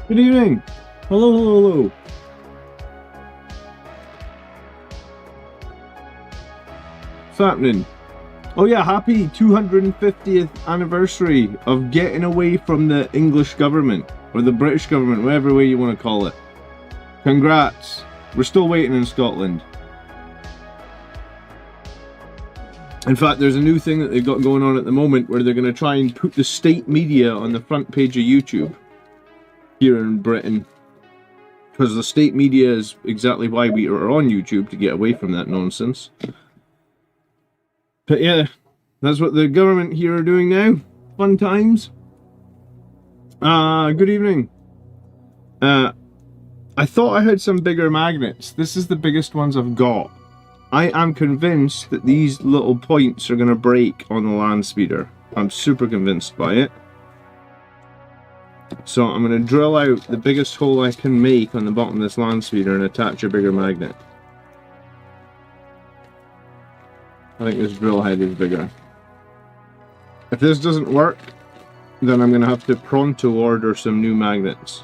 Good evening. Hello, hello, hello. What's happening? Oh yeah, happy 250th anniversary of getting away from the English government, or the British government, whatever way you want to call it. Congrats. We're still waiting in Scotland. In fact, there's a new thing that they've got going on at the moment where they're going to try and put the state media on the front page of YouTube here in Britain, because the state media is exactly why we are on YouTube, to get away from that nonsense. But yeah, that's what the government here are doing now. Fun times. Good evening. I thought I had some bigger magnets. This is the biggest ones I've got. I am convinced that these little points are going to break on the land speeder. I'm super convinced by it. So I'm going to drill out the biggest hole I can make on the bottom of this land speeder and attach a bigger magnet. I think this drill head is bigger. If this doesn't work, then I'm going to have to pronto order some new magnets.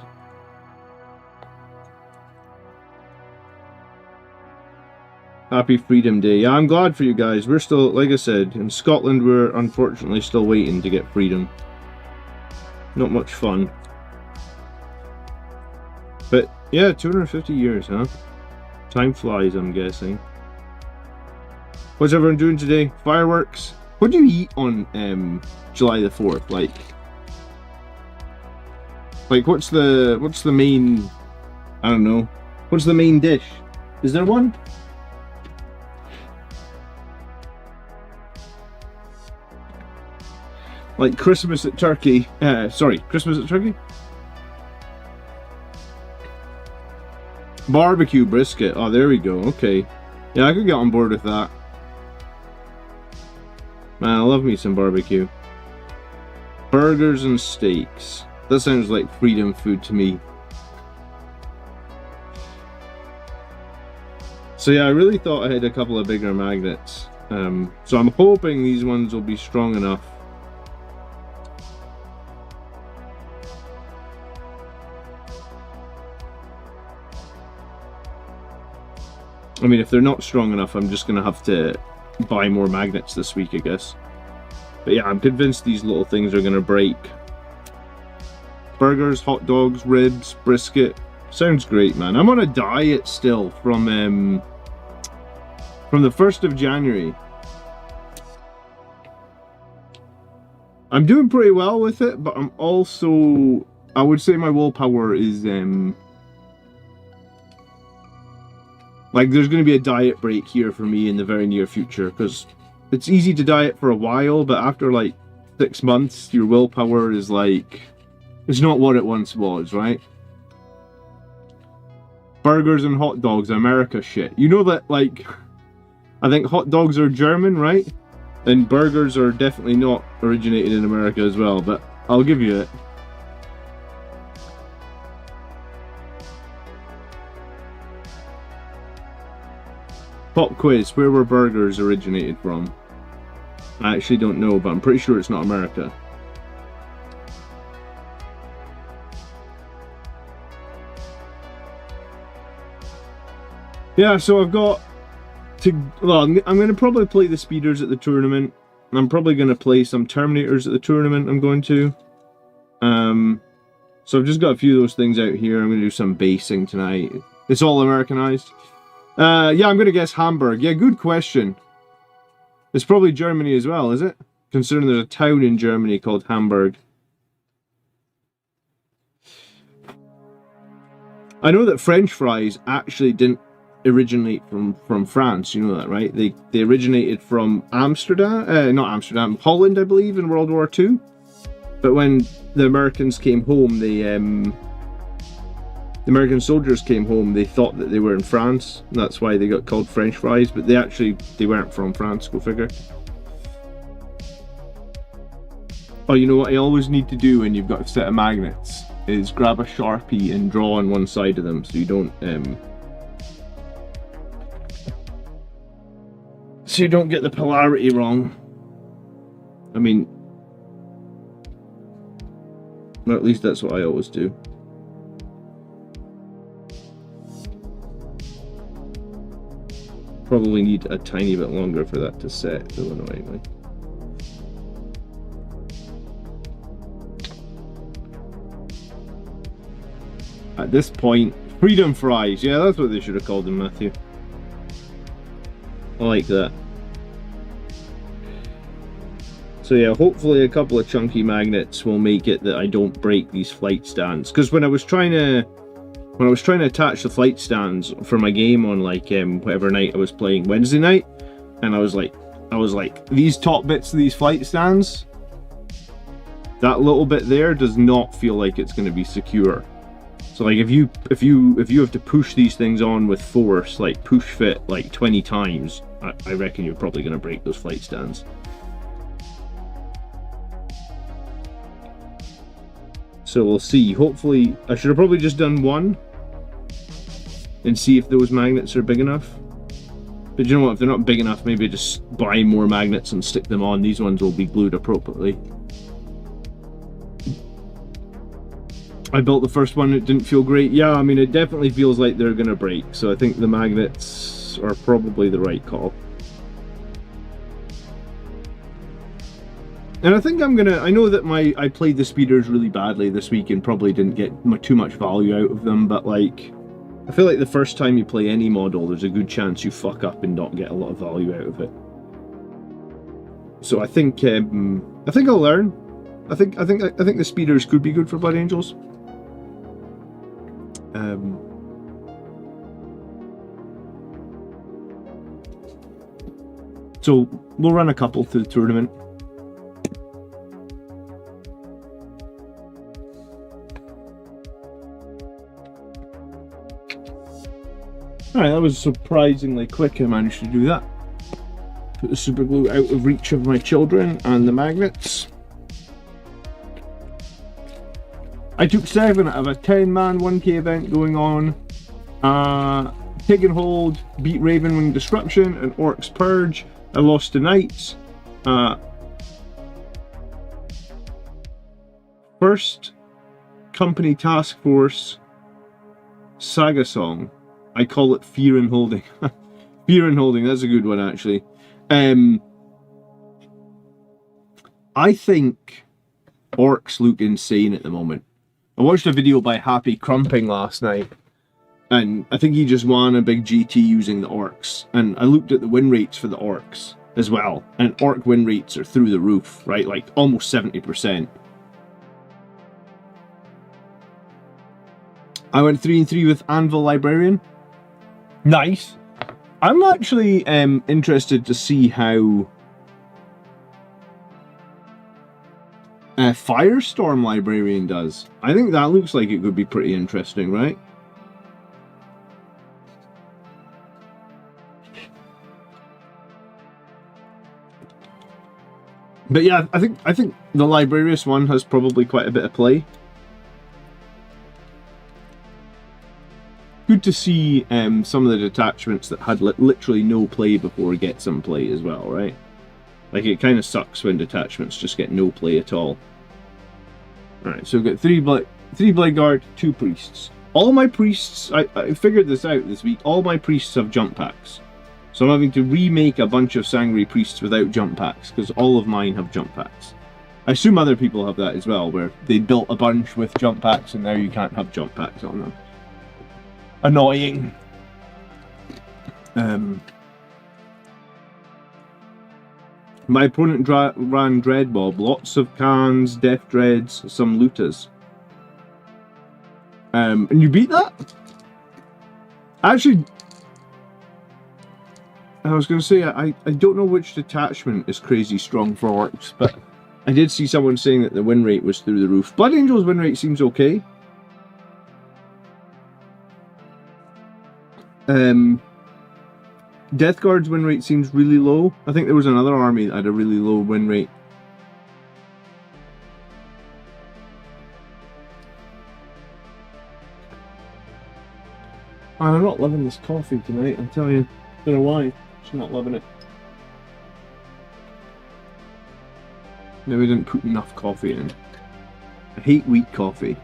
Happy Freedom Day. Yeah, I'm glad for you guys. We're still, like I said, in Scotland we're unfortunately still waiting to get freedom. Not much fun. But yeah, 250 years, huh? Time flies, I'm guessing. What's everyone doing today? Fireworks? What do you eat on July the 4th? Like what's the main, I don't know. What's the main dish? Is there one? Like Christmas at Turkey. Sorry, Christmas at Turkey? Barbecue brisket. Oh, there we go. Okay. Yeah, I could get on board with that. Man, I love me some barbecue. Burgers and steaks. That sounds like freedom food to me. So yeah, I really thought I had a couple of bigger magnets. So I'm hoping these ones will be strong enough. I mean, if they're not strong enough, I'm just going to have to buy more magnets this week, I guess. But yeah, I'm convinced these little things are going to break. Burgers, hot dogs, ribs, brisket. Sounds great, man. I'm on a diet still from the 1st of January. I'm doing pretty well with it, but I'm also... I would say my willpower is... like, there's going to be a diet break here for me in the very near future, because it's easy to diet for a while, but after like 6 months, your willpower is like, it's not what it once was, right? Burgers and hot dogs, America shit. You know that, like, I think hot dogs are German, right? And burgers are definitely not originated in America as well, but I'll give you it. Pop quiz, where were burgers originated from? I actually don't know, but I'm pretty sure it's not America. Yeah, so I've got to... Well, I'm going to probably play the speeders at the tournament. I'm probably going to play some Terminators at the tournament I'm going to. So I've just got a few of those things out here. I'm going to do some basing tonight. It's all Americanized. Yeah, I'm going to guess Hamburg. Yeah, good question. It's probably Germany as well, is it? Considering there's a town in Germany called Hamburg. I know that French fries actually didn't originate from France. You know that, right? They originated from Amsterdam, not Amsterdam, Holland, I believe, in World War II. But when the Americans came home, they the American soldiers came home, they thought that they were in France, and that's why they got called French fries, but they weren't from France, go figure. Oh, you know what I always need to do when you've got a set of magnets is grab a Sharpie and draw on one side of them so you don't get the polarity wrong. I mean, well, at least that's what I always do. Probably need a tiny bit longer for that to set, though, annoyingly. At this point, freedom fries. Yeah, that's what they should have called them, Matthew. I like that. So yeah, hopefully a couple of chunky magnets will make it that I don't break these flight stands. Because when I was trying to attach the flight stands for my game on like whatever night I was playing, Wednesday night, and I was like, these top bits of these flight stands, that little bit there does not feel like it's going to be secure. So like if you have to push these things on with force, like push fit like 20 times, I reckon you're probably going to break those flight stands. So we'll see. Hopefully, I should have probably just done one and see if those magnets are big enough. But you know what, if they're not big enough, maybe just buy more magnets and stick them on. These ones will be glued appropriately. I built the first one, it didn't feel great. Yeah, I mean, it definitely feels like they're gonna break, so I think the magnets are probably the right call. And I think I know that I played the speeders really badly this week and probably didn't get too much value out of them, but like, I feel like the first time you play any model, there's a good chance you fuck up and not get a lot of value out of it. So I think I'll learn. I think the speeders could be good for Blood Angels. So we'll run a couple through the tournament. Alright, that was surprisingly quick. I managed to do that. Put the super glue out of reach of my children and the magnets. I took 7 out of a 10-man 1K event going on. Pig and Hold, beat Ravenwing Disruption and Orcs Purge. I lost to Knights. First Company Task Force Saga Song. I call it Fear and Holding. Fear and Holding, that's a good one actually. I think Orcs look insane at the moment. I watched a video by Happy Crumping last night, and I think he just won a big GT using the Orcs. And I looked at the win rates for the Orcs as well, and Orc win rates are through the roof, right? Like almost 70%. I went 3-3 with Anvil Librarian. Nice. I'm actually interested to see how Firestorm Librarian does. I think that looks like it could be pretty interesting, right? But yeah, I think the Librarius one has probably quite a bit of play. Good to see some of the detachments that had literally no play before get some play as well, right? Like, it kind of sucks when detachments just get no play at all. Alright, so we've got 3 Blade Guard, 2 Priests. All my Priests, I figured this out this week, all my Priests have jump packs. So I'm having to remake a bunch of Sangre Priests without jump packs, because all of mine have jump packs. I assume other people have that as well, where they built a bunch with jump packs and now you can't have jump packs on them. Annoying. My opponent ran Dreadmob, lots of Khans, Death Dreads, some Lutas. And you beat that? Actually, I was going to say, I don't know which detachment is crazy strong for Orcs, but I did see someone saying that the win rate was through the roof. Blood Angel's win rate seems okay. Death Guard's win rate seems really low. I think there was another army that had a really low win rate. I'm not loving this coffee tonight, I'll tell you. Don't know why. Just not loving it. Maybe we didn't put enough coffee in. I hate weak coffee.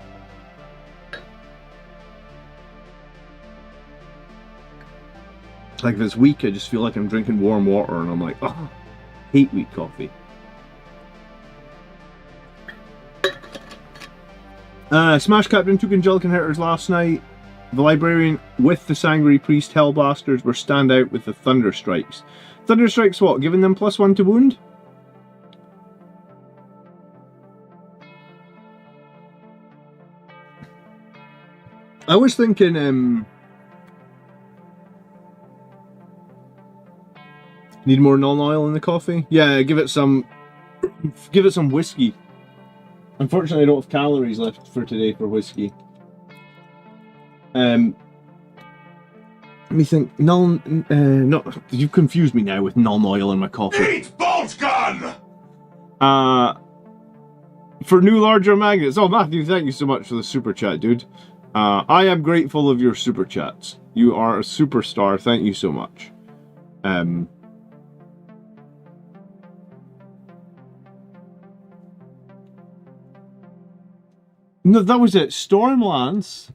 Like if it's weak, I just feel like I'm drinking warm water and I'm like, oh, hate weak coffee. Smash Captain took Angelic Inheritors last night. The Librarian with the Sanguinary Priest Hellblasters were stand out with the Thunder Strikes. Thunder Strikes what? Giving them +1 to wound? I was thinking, need more non-oil in the coffee? Yeah, give it some whiskey. Unfortunately, I don't have calories left for today for whiskey. Let me think. No, you've confused me now with non-oil in my coffee. Eat bolt gun! For new larger magnets. Oh, Matthew, thank you so much for the super chat, dude. I am grateful of your super chats. You are a superstar. Thank you so much. No, that was it. Stormlance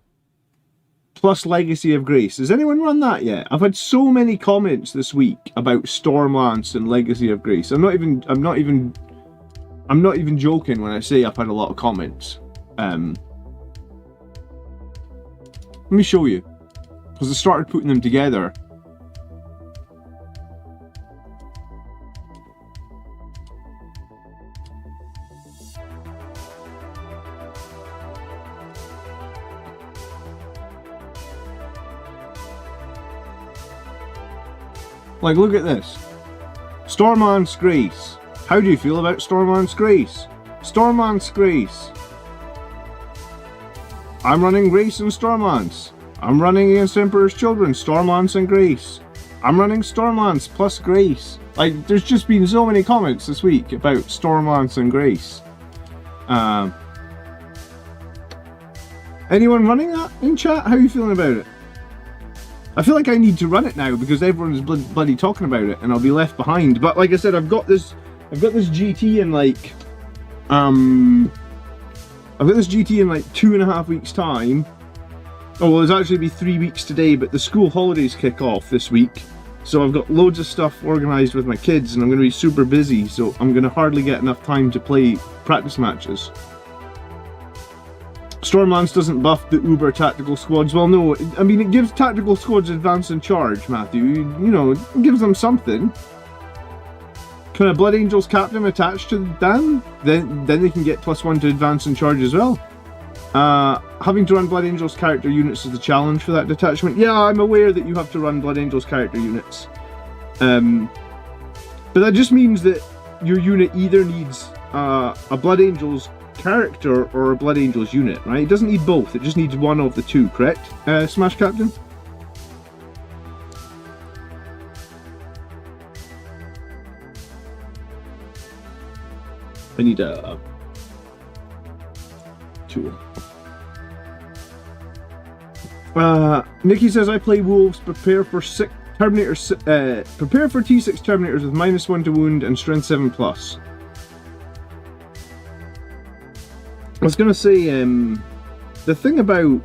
plus Legacy of Grace. Has anyone run that yet? I've had so many comments this week about Stormlance and Legacy of Grace. I'm not even joking when I say I've had a lot of comments. Let me show you, because I started putting them together. Like, look at this. Stormlance Grace. How do you feel about Stormlance Grace? Stormlance Grace. I'm running Grace and Stormlance. I'm running against Emperor's Children, Stormlance and Grace. I'm running Stormlance plus Grace. Like, there's just been so many comments this week about Stormlance and Grace. Anyone running that in chat? How are you feeling about it? I feel like I need to run it now because everyone's bloody talking about it and I'll be left behind. But like I said, I've got this GT in like, I've got this GT in like 2.5 weeks time. Oh, well, it'll actually be 3 weeks today, but the school holidays kick off this week. So I've got loads of stuff organised with my kids and I'm going to be super busy. So I'm going to hardly get enough time to play practice matches. Stormlance doesn't buff the Uber tactical squads. Well, no, I mean, it gives tactical squads advance and charge, Matthew. You know, it gives them something. Can a Blood Angels captain attach to them? Then they can get +1 to advance and charge as well. Having to run Blood Angels character units is the challenge for that detachment. Yeah, I'm aware that you have to run Blood Angels character units. But that just means that your unit either needs a Blood Angels character or a Blood Angels unit, right? It doesn't need both, it just needs one of the two, correct? Smash Captain? I need a tool. Nikki says, I play Wolves, prepare for T6 Terminators with -1 to wound and strength 7+. I was going to say, the thing about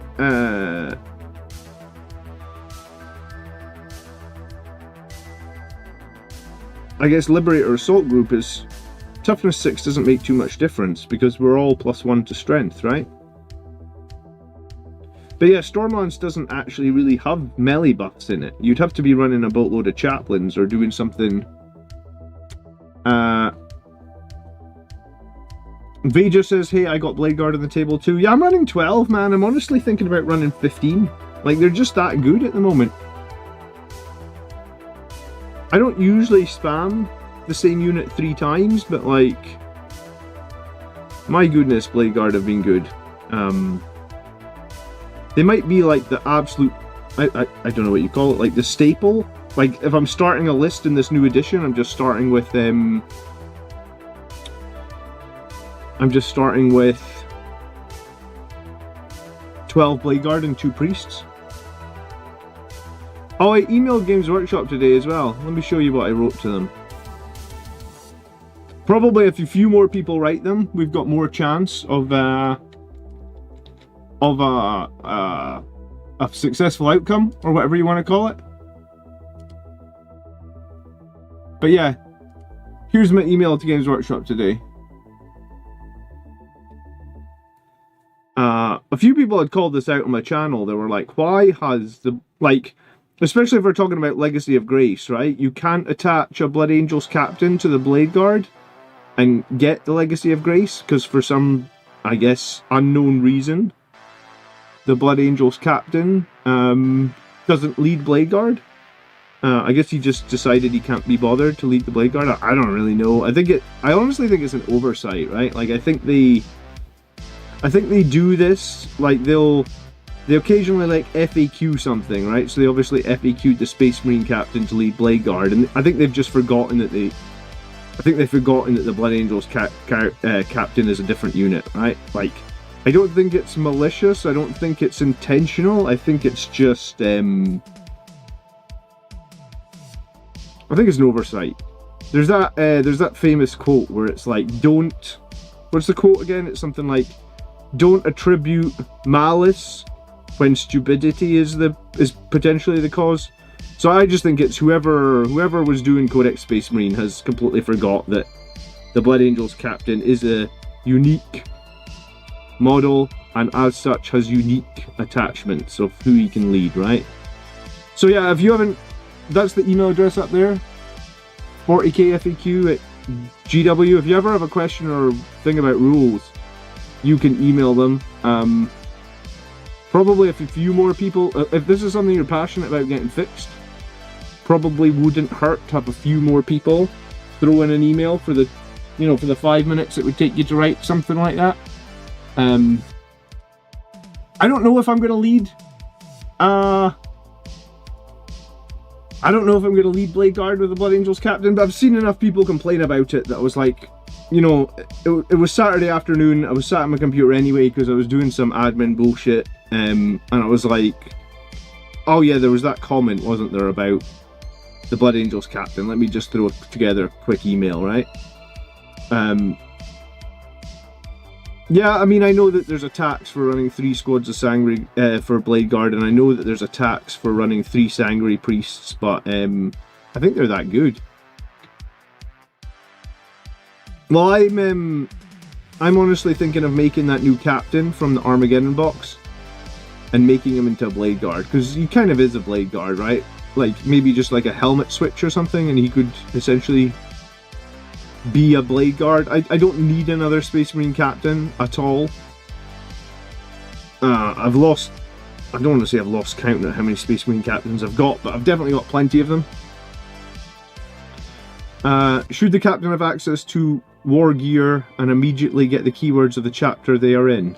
I guess Liberator Assault Group is toughness 6 doesn't make too much difference because we're all +1 to strength, right? But yeah, Stormlance doesn't actually really have melee buffs in it. You'd have to be running a boatload of chaplains or doing something. Vaja says, hey, I got Blade Guard on the table too. Yeah, I'm running 12, man. I'm honestly thinking about running 15. Like, they're just that good at the moment. I don't usually spam the same unit 3 times, but like, my goodness, Blade Guard have been good. They might be like the absolute I don't know what you call it, like the staple. Like if I'm starting a list in this new edition, I'm just starting with 12 Blade Guard and 2 Priests. Oh, I emailed Games Workshop today as well. Let me show you what I wrote to them. Probably if a few more people write them, we've got more chance of a successful outcome, or whatever you want to call it. But yeah, here's my email to Games Workshop today. A few people had called this out on my channel. They were like, why has the, like, especially if we're talking about Legacy of Grace, right? You can't attach a Blood Angels captain to the Blade Guard and get the Legacy of Grace, because for some, I guess, unknown reason, the Blood Angels captain doesn't lead Blade Guard. I guess he just decided he can't be bothered to lead the Blade Guard. I don't really know. I honestly think it's an oversight, right? Like, I think they do this, like they occasionally like FAQ something, right? So they obviously FAQ'd the Space Marine captain to lead Blade Guard, and I think they've just forgotten that the Blood Angels captain is a different unit, right? Like, I don't think it's malicious, I don't think it's intentional, I think it's just, I think it's an oversight. There's that famous quote where it's like, what's the quote again? It's something like, don't attribute malice when stupidity is potentially the cause. So I just think it's whoever was doing Codex Space Marine has completely forgot that the Blood Angels captain is a unique model, and as such has unique attachments of who he can lead, right? So yeah, if you haven't, that's the email address up there, 40kfaq@GW. If you ever have a question or thing about rules, you can email them. Probably if a few more people, if this is something you're passionate about getting fixed, probably wouldn't hurt to have a few more people throw in an email for the, for the 5 minutes it would take you to write something like that. I don't know if I'm going to lead. I don't know if I'm going to lead Blade Guard with the Blood Angels captain, but I've seen enough people complain about it that I was like, it was Saturday afternoon, I was sat at my computer anyway because I was doing some admin bullshit, and I was like, oh yeah, there was that comment, wasn't there, about the Blood Angels captain. Let me just throw together a quick email, right? Yeah, I mean, I know that there's a tax for running 3 squads of Sangre for Blade Guard, and I know that there's a tax for running 3 Sangre Priests, but I think they're that good. Well, I'm honestly thinking of making that new captain from the Armaggeddon box and making him into a Blade Guard, because he kind of is a Blade Guard, right? Like, maybe just like a helmet switch or something, and he could essentially be a Blade Guard. I don't need another Space Marine captain at all. I don't want to say I've lost count at how many Space Marine captains I've got, but I've definitely got plenty of them. Should the captain have access to war gear and immediately get the keywords of the chapter they are in?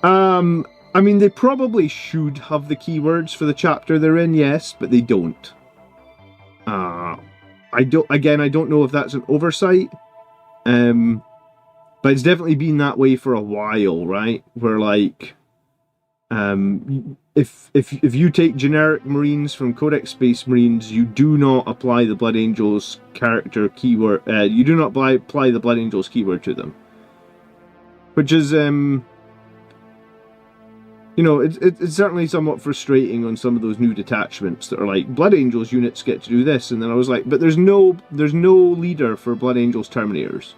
I mean, they probably should have the keywords for the chapter they're in, yes, but they don't. I don't know if that's an oversight, but it's definitely been that way for a while, right? Where, like, if you take generic Marines from Codex Space Marines, you do not apply the Blood Angels character keyword. You do not apply the Blood Angels keyword to them, which is it's certainly somewhat frustrating on some of those new detachments that are like, Blood Angels units get to do this, and then I was like, but there's no leader for Blood Angels Terminators,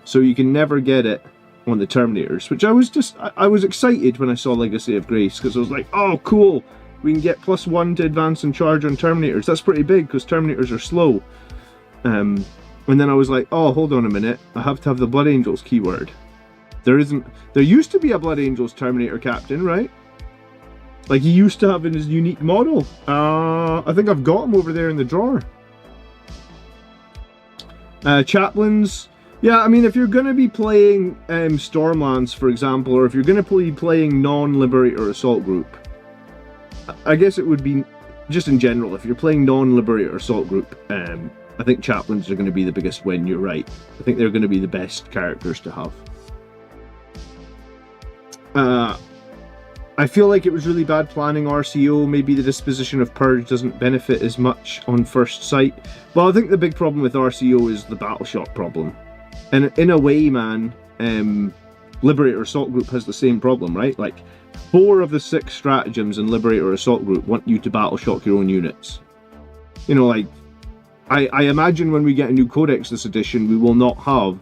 so you can never get it on the Terminators, which I was excited when I saw Legacy of Grace, because I was like, oh cool, we can get +1 to advance and charge on Terminators. That's pretty big, because Terminators are slow. And then I was like, oh, hold on a minute, I have to have the Blood Angels keyword. There used to be a Blood Angels Terminator captain, right? Like, he used to have in his unique model. I think I've got him over there in the drawer. Chaplains. Yeah, I mean, if you're going to be playing Stormlands, for example, or if you're going to be playing non-Liberator Assault Group, I guess it would be just in general, if you're playing non-Liberator Assault Group, I think Chaplains are going to be the biggest win, you're right. I think they're going to be the best characters to have. I feel like it was really bad planning RCO. Maybe the disposition of Purge doesn't benefit as much on first sight. Well, I think the big problem with RCO is the battle shock problem. And in a way, man, Liberator Assault Group has the same problem, right? Like, 4 of the 6 stratagems in Liberator Assault Group want you to battle shock your own units. You know, like, I imagine when we get a new codex this edition, we will not have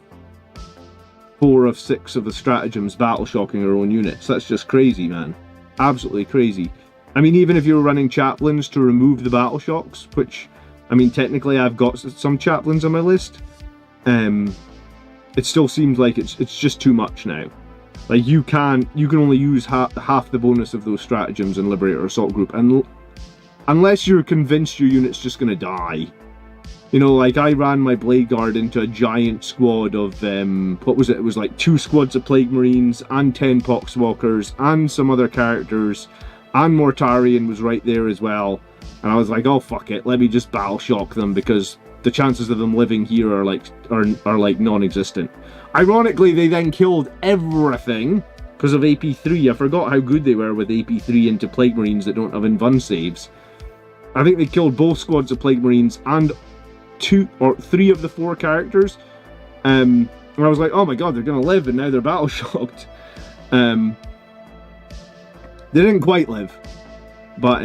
4 of 6 of the stratagems battle shocking our own units. That's just crazy, man. Absolutely crazy. I mean, even if you're running chaplains to remove the battle shocks, which, I mean, technically I've got some chaplains on my list, it still seems like it's just too much now. Like, you can only use half the bonus of those stratagems in Liberator Assault Group, and unless you're convinced your unit's just gonna die. You know, like, I ran my Blade Guard into a giant squad of, what was it? It was like 2 squads of Plague Marines, and 10 Poxwalkers, and some other characters, and Mortarion was right there as well. And I was like, oh, fuck it, let me just battle shock them, because the chances of them living here are like non-existent. Ironically, they then killed everything because of AP3. I forgot how good they were with AP3 into Plague Marines that don't have invuln saves. I think they killed both squads of Plague Marines and 2 or 3 of the 4 characters. And I was like, oh my god, they're gonna live, and now they're battle shocked. They didn't quite live, but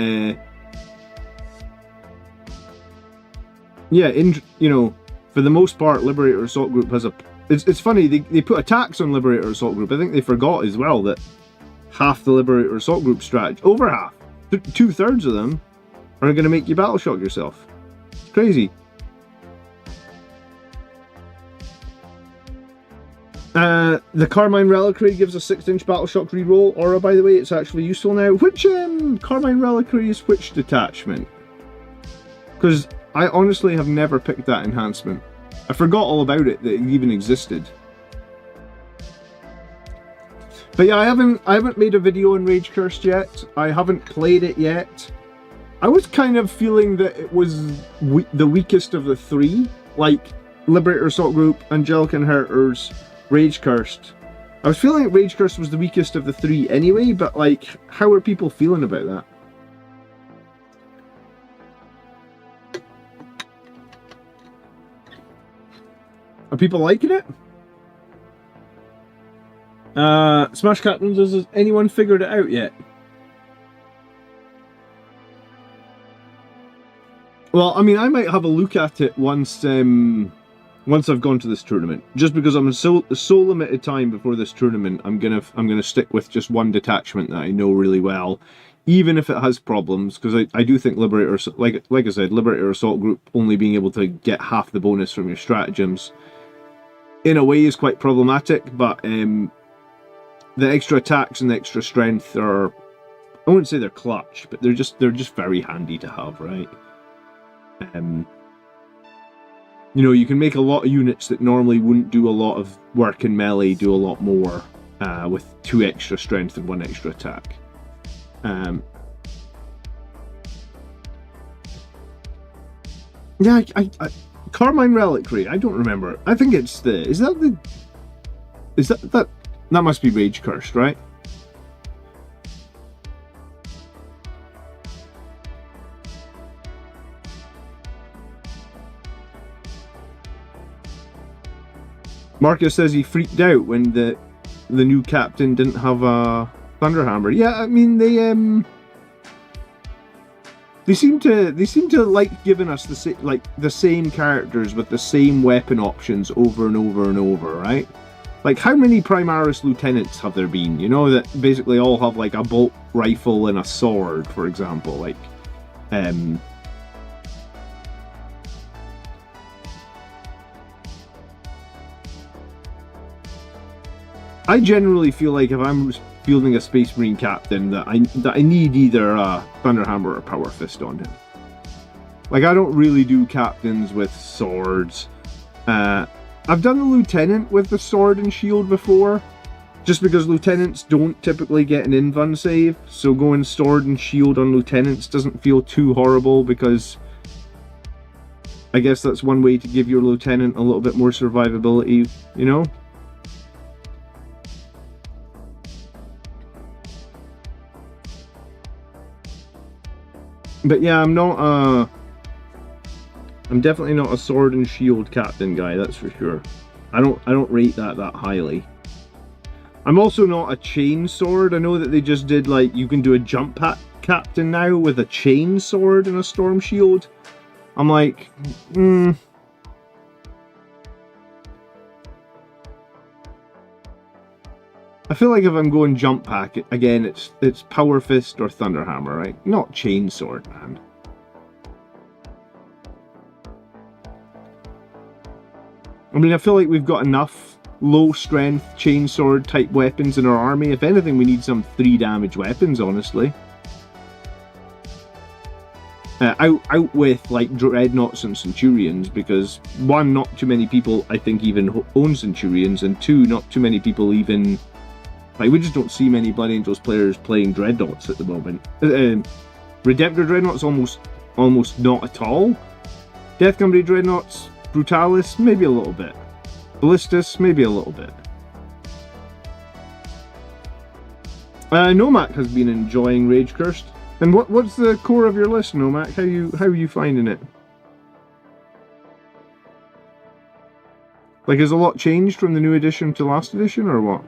yeah, you know, for the most part, Liberator Assault Group has a... It's funny, they put attacks on Liberator Assault Group. I think they forgot as well that half the Liberator Assault Group strategy, over half, 2/3 of them, are going to make you battle shock yourself. It's crazy. The Carmine Reliquary gives a 6-inch battle shock reroll aura, by the way. It's actually useful now. Which Carmine Reliquary is which detachment? Because I honestly have never picked that enhancement. I forgot all about it, that it even existed. But yeah, I haven't made a video on Rage Cursed yet. I haven't played it yet. I was kind of feeling that it was the weakest of the 3. Like, Liberator Assault Group, Angelic Inheritors, Rage Cursed. I was feeling like Rage Cursed was the weakest of the 3 anyway, but like, how are people feeling about that? Are people liking it? Smash Captains, has anyone figured it out yet? Well, I mean, I might have a look at it once I've gone to this tournament. Just because I'm so limited time before this tournament, I'm gonna stick with just one detachment that I know really well, even if it has problems. Because I do think Liberator, like I said, Liberator Assault Group only being able to get half the bonus from your stratagems, in a way, is quite problematic. But the extra attacks and the extra strength are, I wouldn't say they're clutch, but they're just very handy to have, right? You know, you can make a lot of units that normally wouldn't do a lot of work in melee do a lot more with 2 extra strength and 1 extra attack. Yeah, Carmine Reliquary, I don't remember. I think it's that must be Rage Cursed, right? Marcus says he freaked out when the new captain didn't have a Thunderhammer. Yeah, I mean they seem to like giving us the same characters with the same weapon options over and over and over, right? Like, how many Primaris Lieutenants have there been? You know, that basically all have like a bolt rifle and a sword, for example. Like, I generally feel like if I'm fielding a Space Marine captain, that I need either a Thunderhammer or a Power Fist on him. Like, I don't really do captains with swords. I've done the Lieutenant with the sword and shield before, Just because lieutenants don't typically get an invuln save, so going sword and shield on lieutenants doesn't feel too horrible, because I guess that's one way to give your lieutenant a little bit more survivability, you know? But yeah, I'm definitely not a sword and shield captain guy, that's for sure. I don't rate that highly. I'm also not a chain sword. I know that they just did, like, you can do a jump captain now with a chain sword and a storm shield. I'm like, I feel like if I'm going jump pack, again, it's Power Fist or Thunderhammer, right? Not chain sword, man. I mean, I feel like we've got enough low strength chainsword type weapons in our army. If anything, we need some 3 damage weapons, honestly. Out with like dreadnoughts and centurions, because 1, not too many people I think even own centurions, and 2, not too many people even, like, we just don't see many Blood Angels players playing dreadnoughts at the moment. Redemptor dreadnoughts almost not at all. Death Company dreadnoughts, Brutalis, maybe a little bit. Ballistus, maybe a little bit. Nomak has been enjoying Rage Cursed. And what's the core of your list, Nomak? How are you finding it? Like, has a lot changed from the new edition to last edition, or what?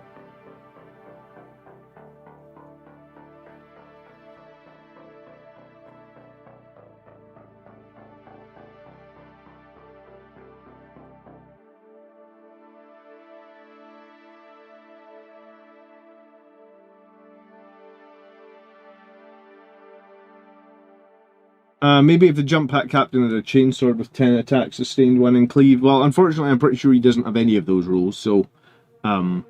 Maybe if the jump pack captain had a chainsword with 10 attacks, sustained 1 and cleave. Well, unfortunately, I'm pretty sure he doesn't have any of those rules, so... I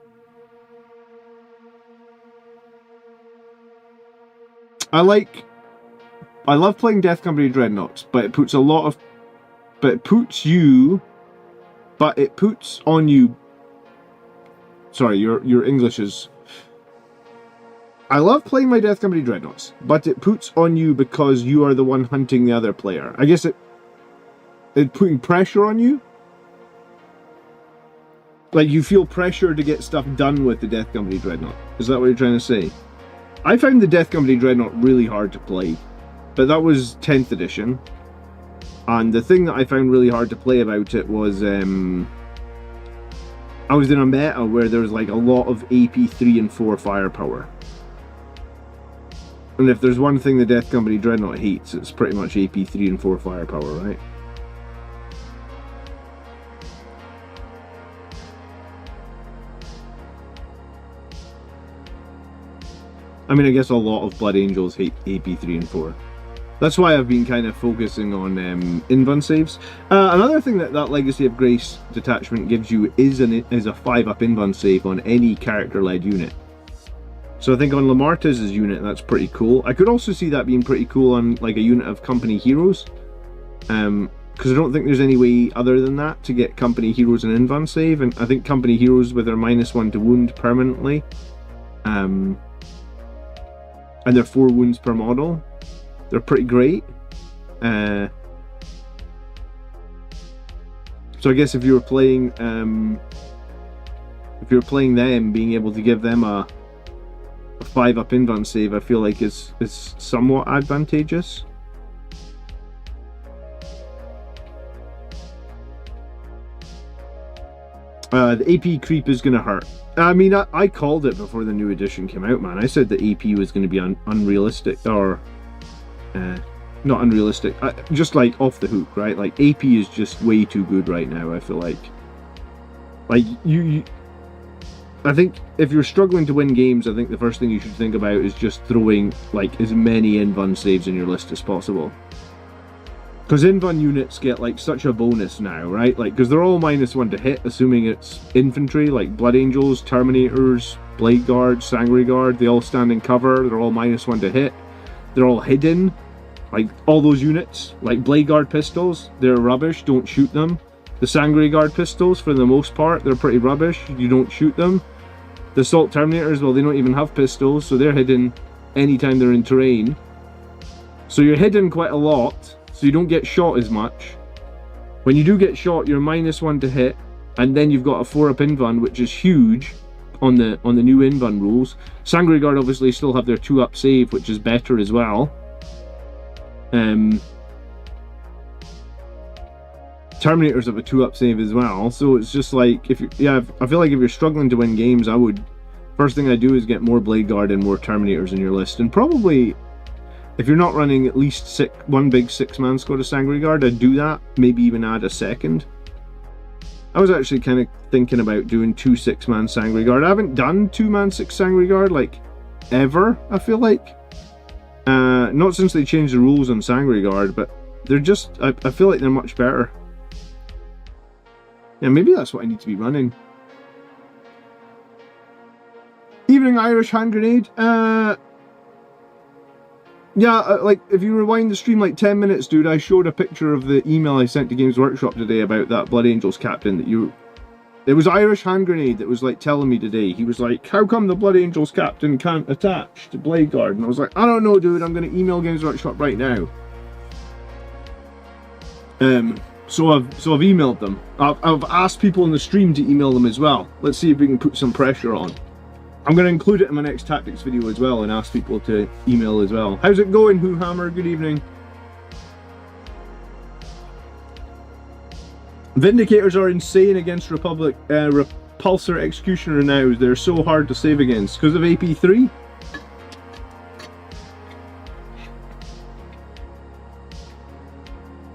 love playing Death Company Dreadnoughts, but it puts on you... Sorry, your English is... I love playing my Death Company Dreadnoughts, but it puts on you because you are the one hunting the other player. I guess it's putting pressure on you. Like, you feel pressure to get stuff done with the Death Company Dreadnought. Is that what you're trying to say? I found the Death Company Dreadnought really hard to play, but that was 10th edition. And the thing that I found really hard to play about it was, I was in a meta where there was like a lot of AP 3 and 4 firepower. And if there's one thing the Death Company Dreadnought hates, it's pretty much AP 3 and 4 firepower, right? I mean, I guess a lot of Blood Angels hate AP 3 and 4. That's why I've been kind of focusing on invuln saves. Another thing that Legacy of Grace detachment gives you is a 5-up invuln save on any character-led unit. So I think on Lamarta's unit, that's pretty cool. I could also see that being pretty cool on like a unit of company heroes. Because I don't think there's any way other than that to get company heroes an invuln save. And I think company heroes with their -1 to wound permanently. And they're 4 wounds per model. They're pretty great. So I guess if you're playing them, being able to give them a 5-up invuln save, I feel like is somewhat advantageous. The AP creep is going to hurt. I mean, I called it before the new edition came out, man. I said the AP was going to be unrealistic, or not unrealistic, just like off the hook, right? Like, AP is just way too good right now, I feel like. Like, I think if you're struggling to win games, I think the first thing you should think about is just throwing like as many invuln saves in your list as possible. Because invuln units get like such a bonus now, right? Like, because they're all -1 to hit, assuming it's infantry, like Blood Angels, Terminators, Blade Guard, Sangre Guard, they all stand in cover, they're all -1 to hit. They're all hidden, like all those units, like Blade Guard pistols, they're rubbish, don't shoot them. The Sangre Guard pistols, for the most part, they're pretty rubbish, you don't shoot them. The Assault Terminators, well, they don't even have pistols, so they're hidden anytime they're in terrain. So you're hidden quite a lot, so you don't get shot as much. When you do get shot, you're -1 to hit, and then you've got a 4-up invuln, which is huge on the new invuln rules. Sangre Guard obviously still have their 2-up save, which is better as well. Terminators have a 2-up save as well, so it's just like, I feel like if you're struggling to win games, first thing I do is get more Blade Guard and more Terminators in your list, and probably, if you're not running at least one big 6-man squad of Sangre Guard, I'd do that, maybe even add a second. I was actually kind of thinking about doing 2 6-man Sangre Guard. I haven't done 2-man 6 Sangre Guard, like, ever, I feel like. Not since they changed the rules on Sangre Guard, but they're just, I feel like they're much better. Yeah, maybe that's what I need to be running. Evening Irish Hand Grenade. Yeah, like, if you rewind the stream like 10 minutes, dude, I showed a picture of the email I sent to Games Workshop today about that Blood Angels captain that you... It was Irish Hand Grenade that was, like, telling me today. He was like, how come the Blood Angels captain can't attach to Blade Guard? And I was like, I don't know, dude, I'm going to email Games Workshop right now. So I've emailed them. I've asked people in the stream to email them as well. Let's see if we can put some pressure on. I'm going to include it in my next tactics video as well and ask people to email as well. How's it going, Whohammer? Good evening. Vindicators are insane against Republic Repulsor Executioner now. They're so hard to save against because of AP3.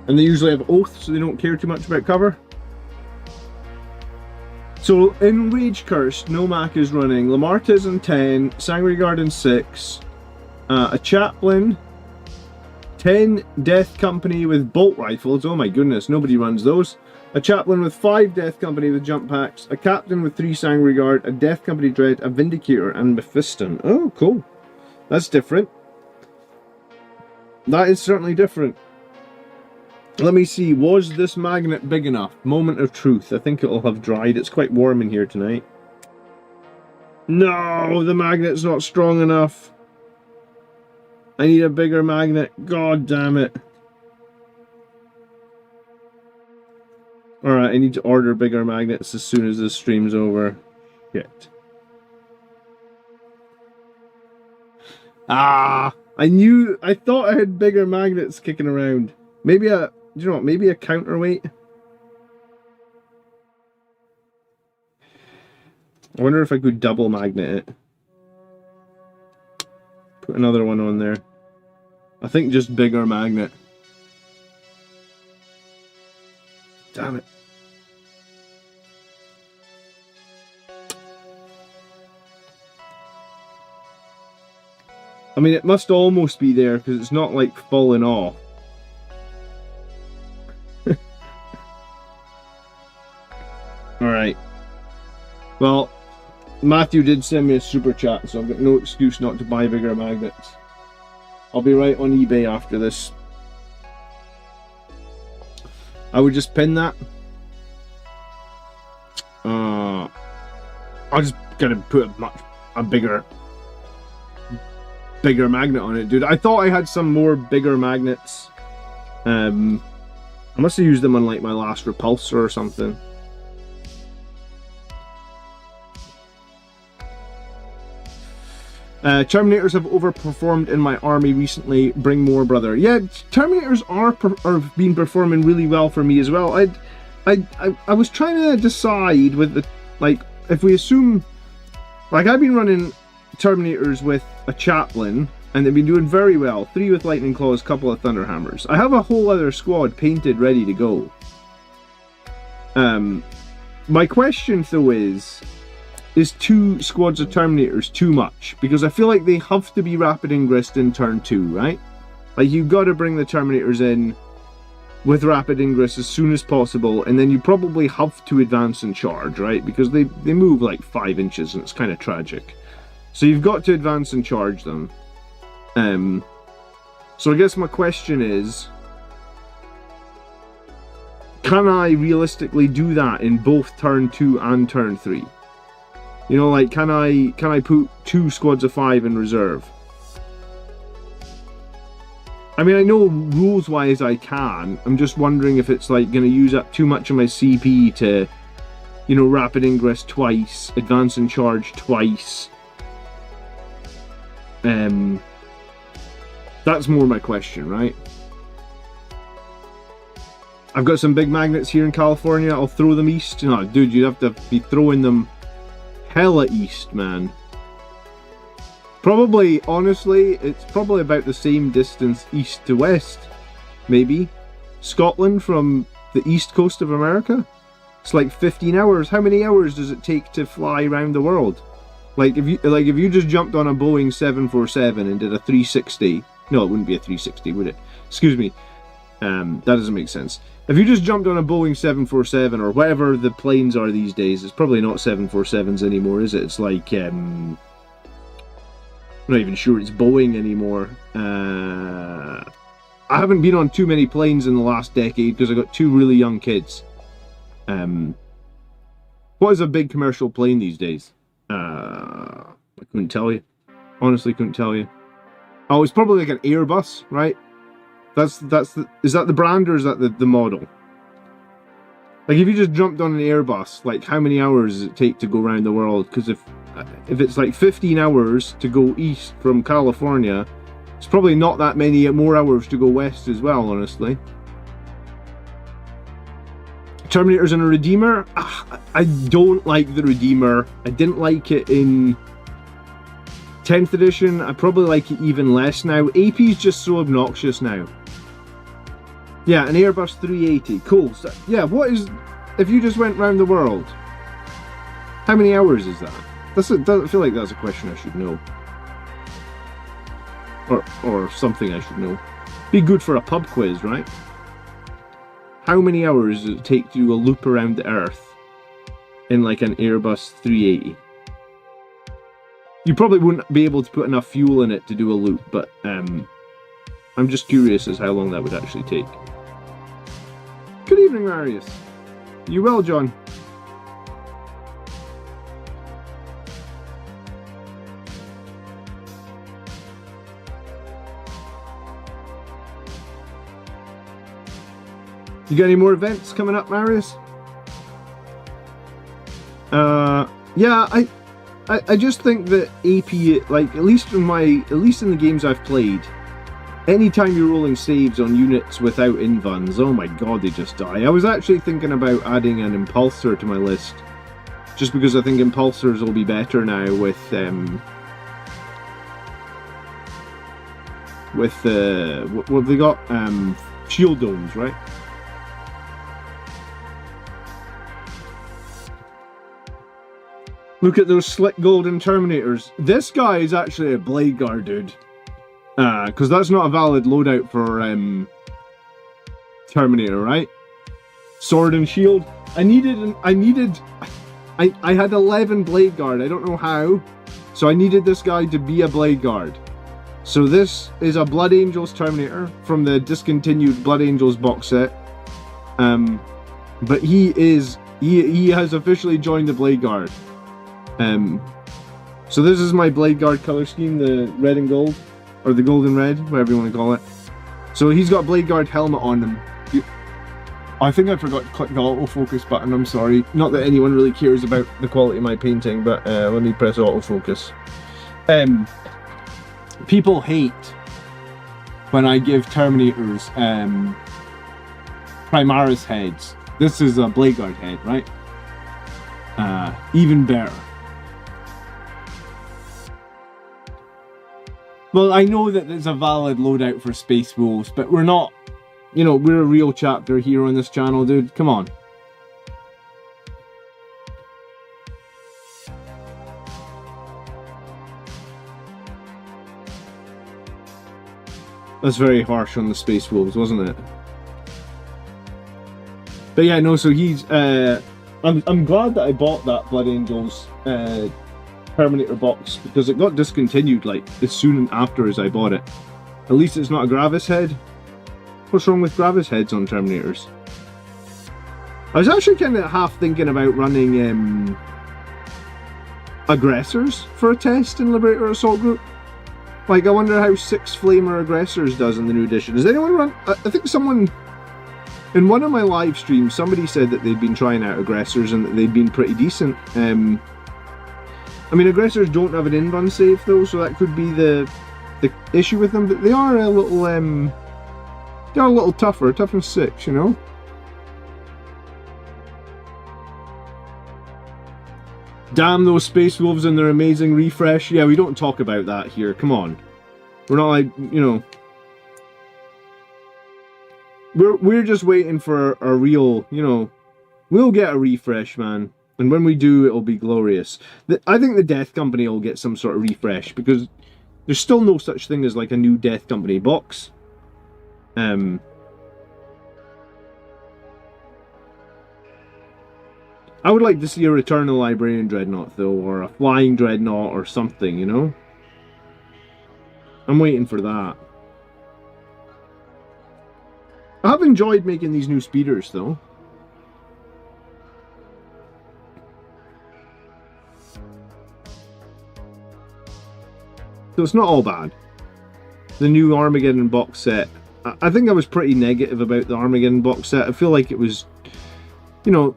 And they usually have Oath, so they don't care too much about cover. So in Rage Curse, Nomak is running Lamartez in 10, Sangre Guard in 6, a Chaplain, 10 Death Company with Bolt Rifles, oh my goodness, nobody runs those, a Chaplain with 5 Death Company with Jump Packs, a Captain with 3 Sangre Guard, a Death Company Dread, a Vindicator, and Mephiston. Oh, cool. That's different. That is certainly different. Let me see, was this magnet big enough? Moment of truth. I think it'll have dried. It's quite warm in here tonight. No, the magnet's not strong enough. I need a bigger magnet. God damn it. Alright, I need to order bigger magnets as soon as this stream's over. Shit. Ah! I thought I had bigger magnets kicking around. Maybe you know what, maybe a counterweight? I wonder if I could double magnet it. Put another one on there. I think just bigger magnet. Damn it. I mean, it must almost be there because it's not like falling off. Alright. Well, Matthew did send me a super chat, so I've got no excuse not to buy bigger magnets. I'll be right on eBay after this. I would just pin that. I just gotta put a bigger magnet on it, dude. I thought I had some more bigger magnets. I must have used them on like my last repulsor or something. Terminators have overperformed in my army recently. Bring more, brother. Yeah, Terminators are been performing really well for me as well. I was trying to decide with the, like, if we assume, like, I've been running Terminators with a Chaplain and they've been doing very well. 3 with Lightning Claws, couple of Thunderhammers. I have a whole other squad painted, ready to go. My question though is 2 squads of Terminators too much? Because I feel like they have to be rapid ingressed in turn 2, right? Like, you've got to bring the Terminators in with rapid ingress as soon as possible, and then you probably have to advance and charge, right? Because they move like 5 inches and it's kind of tragic. So you've got to advance and charge them. So I guess my question is, can I realistically do that in both turn 2 and turn 3? You You know, like, can I put 2 squads of 5 in reserve? I mean, I know rules-wise I can. I'm just wondering if it's, like, going to use up too much of my CP to, you know, rapid ingress twice, advance and charge twice. That's more my question, right? I've got some big magnets here in California. I'll throw them east. No, dude, you'd have to be throwing them hella east, man. Probably, honestly, it's probably about the same distance east to west, maybe. Scotland from the east coast of America? It's like 15 hours. How many hours does it take to fly around the world? Like if you just jumped on a Boeing 747 and did a 360, no, it wouldn't be a 360, would it? Excuse me. That doesn't make sense. If you just jumped on a Boeing 747 or whatever the planes are these days, it's probably not 747s anymore, is it? It's like I'm not even sure it's Boeing anymore. I haven't been on too many planes in the last decade because I got 2 really young kids. What is a big commercial plane these days? I couldn't tell you. Honestly, couldn't tell you. Oh, it's probably like an Airbus, right? Is that the brand or is that the model? Like, if you just jumped on an Airbus, like, how many hours does it take to go around the world? Because if it's like 15 hours to go east from California, it's probably not that many more hours to go west as well, honestly. Terminators and a Redeemer? I don't like the Redeemer. I didn't like it in 10th edition. I probably like it even less now. AP's just so obnoxious now. Yeah, an Airbus 380. Cool. So, yeah, what is... If you just went round the world, how many hours is that? I feel like that's a question I should know. Or something I should know. Be good for a pub quiz, right? How many hours does it take to do a loop around the Earth in like an Airbus 380? You probably wouldn't be able to put enough fuel in it to do a loop, but I'm just curious as how long that would actually take. Good evening, Marius. You well, John? You got any more events coming up, Marius? Yeah, I just think that AP, like, at least in the games I've played, anytime you're rolling saves on units without invuns, oh my god, they just die. I was actually thinking about adding an impulsor to my list, just because I think impulsors will be better now with what have they got? Shield domes, right? Look at those slick golden Terminators. This guy is actually a Blade Guard, dude. Because that's not a valid loadout for Terminator, right? Sword and shield. I had 11 Blade Guard. I don't know how. So I needed this guy to be a Blade Guard. So this is a Blood Angels Terminator from the discontinued Blood Angels box set. But he has officially joined the Blade Guard. So this is my Blade Guard color scheme, the red and gold, or the gold and red, whatever you want to call it. So he's got Blade Guard helmet on him. I think I forgot to click the autofocus button, I'm sorry. Not that anyone really cares about the quality of my painting, but let me press autofocus. People hate when I give Terminators Primaris heads. This is a Blade Guard head, right? Even better. Well, I know that there's a valid loadout for Space Wolves, but we're not, you know, we're a real chapter here on this channel, dude. Come on. That's very harsh on the Space Wolves, wasn't it? But yeah, no, so he's, I'm glad that I bought that Blood Angels Terminator box, because it got discontinued like as soon after as I bought it. At least it's not a Gravis head. What's wrong with Gravis heads on Terminators? I was actually kind of half thinking about running aggressors for a test in Liberator Assault Group. Like, I wonder how 6 Flamer Aggressors does in the new edition. Does anyone run... I think someone... In one of my live streams, somebody said that they'd been trying out aggressors and that they'd been pretty decent. I mean, aggressors don't have an in-run save though, so that could be the issue with them. But they are a little tougher, toughness 6, you know. Damn those Space Wolves and their amazing refresh. Yeah, we don't talk about that here. Come on, we're not like, you know. We're just waiting for a real, you know, we'll get a refresh, man. And when we do, it'll be glorious. I think the Death Company will get some sort of refresh, because there's still no such thing as like a new Death Company box. I would like to see a Return of the Librarian Dreadnought though, or a Flying Dreadnought or something, you know? I'm waiting for that. I have enjoyed making these new speeders, though. So it's not all bad. The new Armageddon box set. I think I was pretty negative about the Armageddon box set. I feel like it was, you know,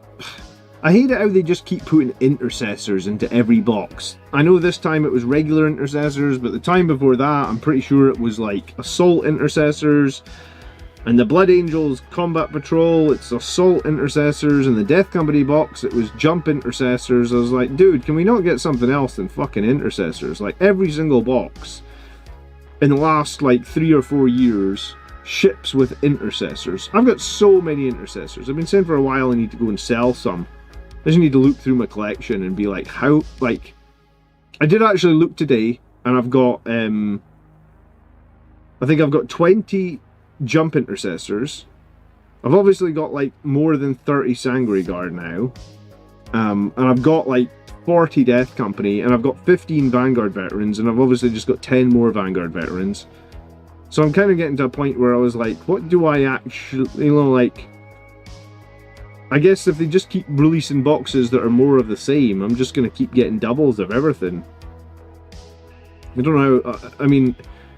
I hate it how they just keep putting intercessors into every box. I know this time it was regular intercessors, but the time before that, I'm pretty sure it was like assault intercessors. And the Blood Angels Combat Patrol, it's Assault Intercessors. And the Death Company box, it was Jump Intercessors. I was like, dude, can we not get something else than fucking Intercessors? Like, every single box in the last, like, 3 or 4 years ships with Intercessors. I've got so many Intercessors. I've been saying for a while I need to go and sell some. I just need to look through my collection and be like, how, like... I did actually look today, and I've got, I think I've got 20... Jump Intercessors. I've obviously got like more than 30 Sangre Guard now, and I've got like 40 Death Company, and I've got 15 Vanguard Veterans, and I've obviously just got 10 more Vanguard Veterans. So I'm kind of getting to a point where I was like, what do I actually, you know, like, I guess if they just keep releasing boxes that are more of the same, I'm just going to keep getting doubles of everything. I don't know how, I mean,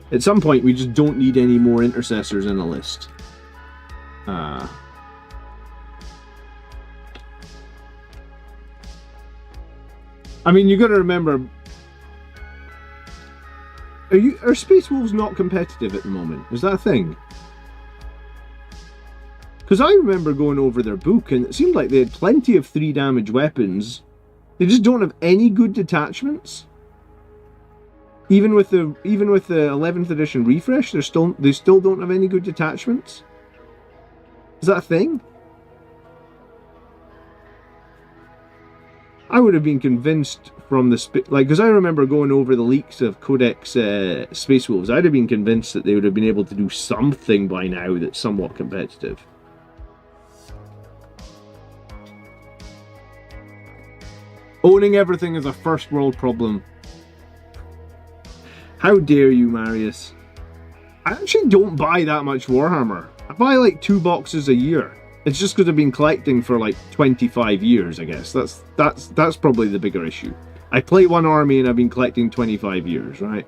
at some point, we just don't need any more Intercessors in the list. I mean, you got to remember, are Space Wolves not competitive at the moment? Is that a thing? Because I remember going over their book, and it seemed like they had plenty of 3 damage weapons. They just don't have any good detachments. Even with the 11th edition refresh, they still don't have any good detachments. Is that a thing? I would have been convinced from the because I remember going over the leaks of Codex Space Wolves. I'd have been convinced that they would have been able to do something by now that's somewhat competitive. Owning everything is a first world problem. How dare you, Marius? I actually don't buy that much Warhammer. I buy like 2 boxes a year. It's just because I've been collecting for like 25 years, I guess. That's probably the bigger issue. I play one army and I've been collecting 25 years, right?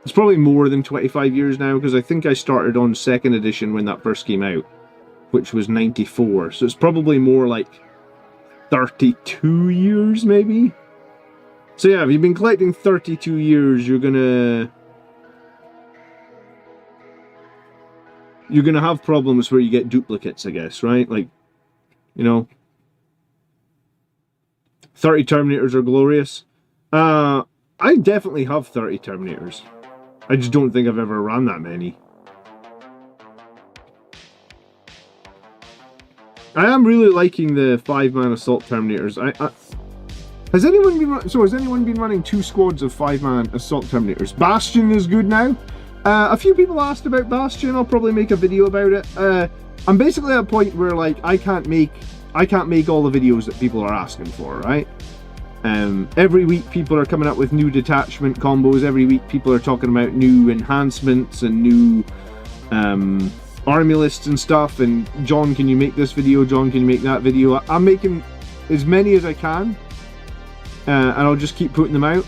It's probably more than 25 years now, because I think I started on 2nd edition when that first came out, which was 94. So it's probably more like 32 years, maybe? So yeah, if you've been collecting 32 years, you're gonna have problems where you get duplicates, I guess, right? Like, you know, 30 Terminators are glorious. I definitely have 30 Terminators. I just don't think I've ever ran that many. I am really liking the 5-man Assault Terminators. Has anyone been running 2 squads of 5-man Assault Terminators? Bastion is good now. A few people asked about Bastion. I'll probably make a video about it. I'm basically at a point where like I can't make all the videos that people are asking for, right? Every week people are coming up with new detachment combos. Every week people are talking about new enhancements and new army lists and stuff. And John, can you make this video? John, can you make that video? I'm making as many as I can, and I'll just keep putting them out.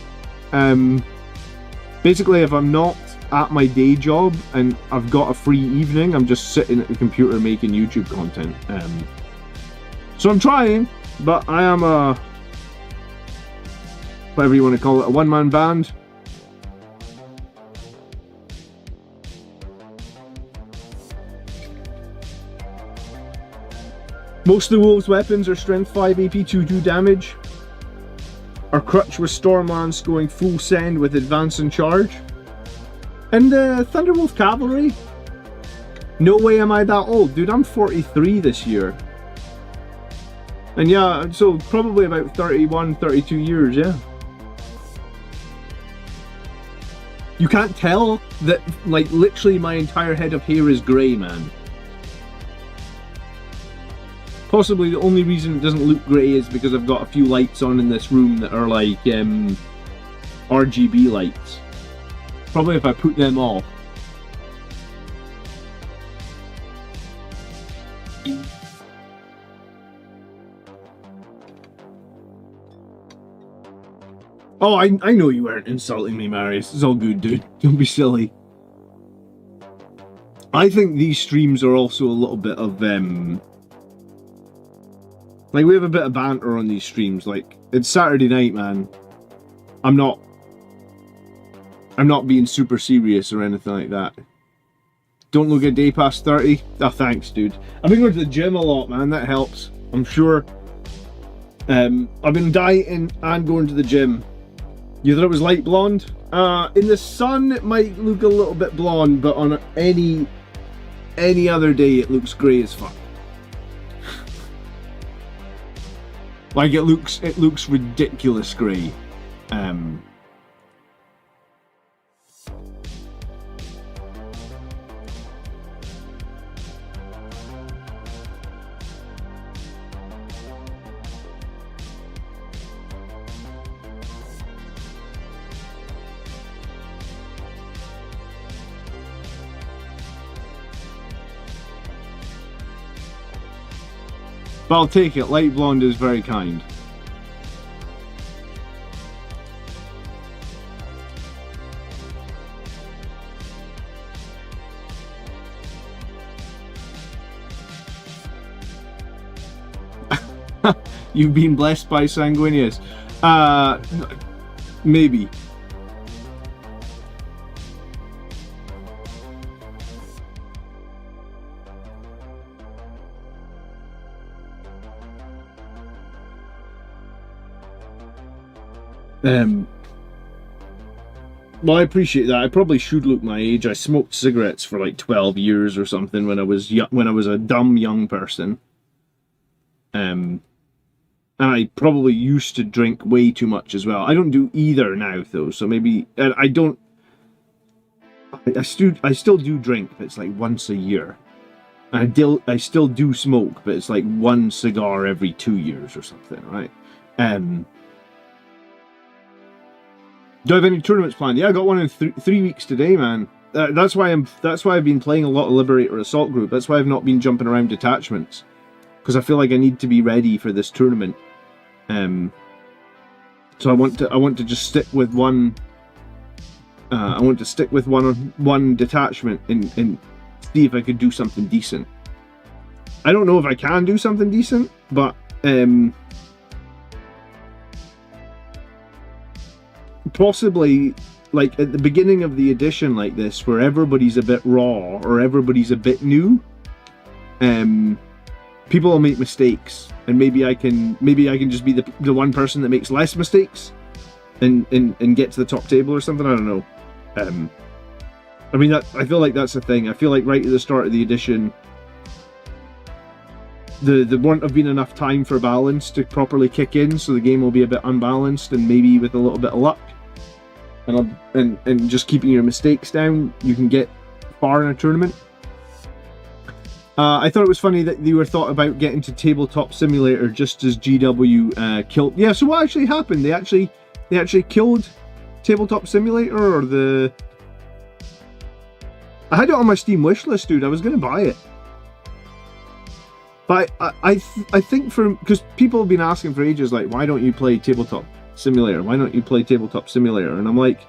Basically, if I'm not at my day job and I've got a free evening, I'm just sitting at the computer making YouTube content. So I'm trying, but I am a, whatever you want to call it, a one-man band. Most of the wolves' weapons are strength 5 AP 2-2 damage. Our crutch with Stormlance going full send with advance and charge. And Thunderwolf Cavalry. No way am I that old. Dude, I'm 43 this year. And yeah, so probably about 31, 32 years, yeah. You can't tell that, like, literally my entire head of hair is grey, man. Possibly the only reason it doesn't look grey is because I've got a few lights on in this room that are like RGB lights. Probably if I put them off. Oh, I know you weren't insulting me, Marius. It's all good, dude. Don't be silly. I think these streams are also a little bit of like, we have a bit of banter on these streams. Like, it's Saturday night, man. I'm not being super serious or anything like that. Don't look a day past 30. Oh, thanks, dude. I've been going to the gym a lot, man. That helps, I'm sure. I've been dieting and going to the gym. You thought it was light blonde? In the sun, it might look a little bit blonde, but on any other day, it looks grey as fuck. Like, it looks ridiculous grey. But I'll take it. Light blonde is very kind. You've been blessed by Sanguinius. Maybe. Well, I appreciate that. I probably should look my age. I smoked cigarettes for like 12 years or something when I was a dumb young person. And I probably used to drink way too much as well. I don't do either now, though, so maybe... I don't... I still do drink, but it's like once a year. And I still do smoke, but it's like one cigar every 2 years or something, right? Do I have any tournaments planned? Yeah, I got one in 3 weeks today, man. That's why I've been playing a lot of Liberator Assault Group. That's why I've not been jumping around detachments, because I feel like I need to be ready for this tournament. So I want to just stick with one. I want to stick with one detachment and see if I could do something decent. I don't know if I can do something decent, but possibly, like, at the beginning of the edition like this, where everybody's a bit raw or everybody's a bit new, people will make mistakes, and maybe I can just be the one person that makes less mistakes and get to the top table or something. I don't know. I mean, I feel like that's the thing. I feel like right at the start of the edition, there won't have been enough time for balance to properly kick in, so the game will be a bit unbalanced, and maybe with a little bit of luck and just keeping your mistakes down, you can get far in a tournament. I thought it was funny that they were thought about getting to Tabletop Simulator just as GW killed. Yeah, so what actually happened? They actually killed Tabletop Simulator, or the... I had it on my Steam wishlist, dude. I was gonna buy it. But I think because people have been asking for ages, like, why don't you play Tabletop Simulator? Why don't you play Tabletop Simulator? And I'm like,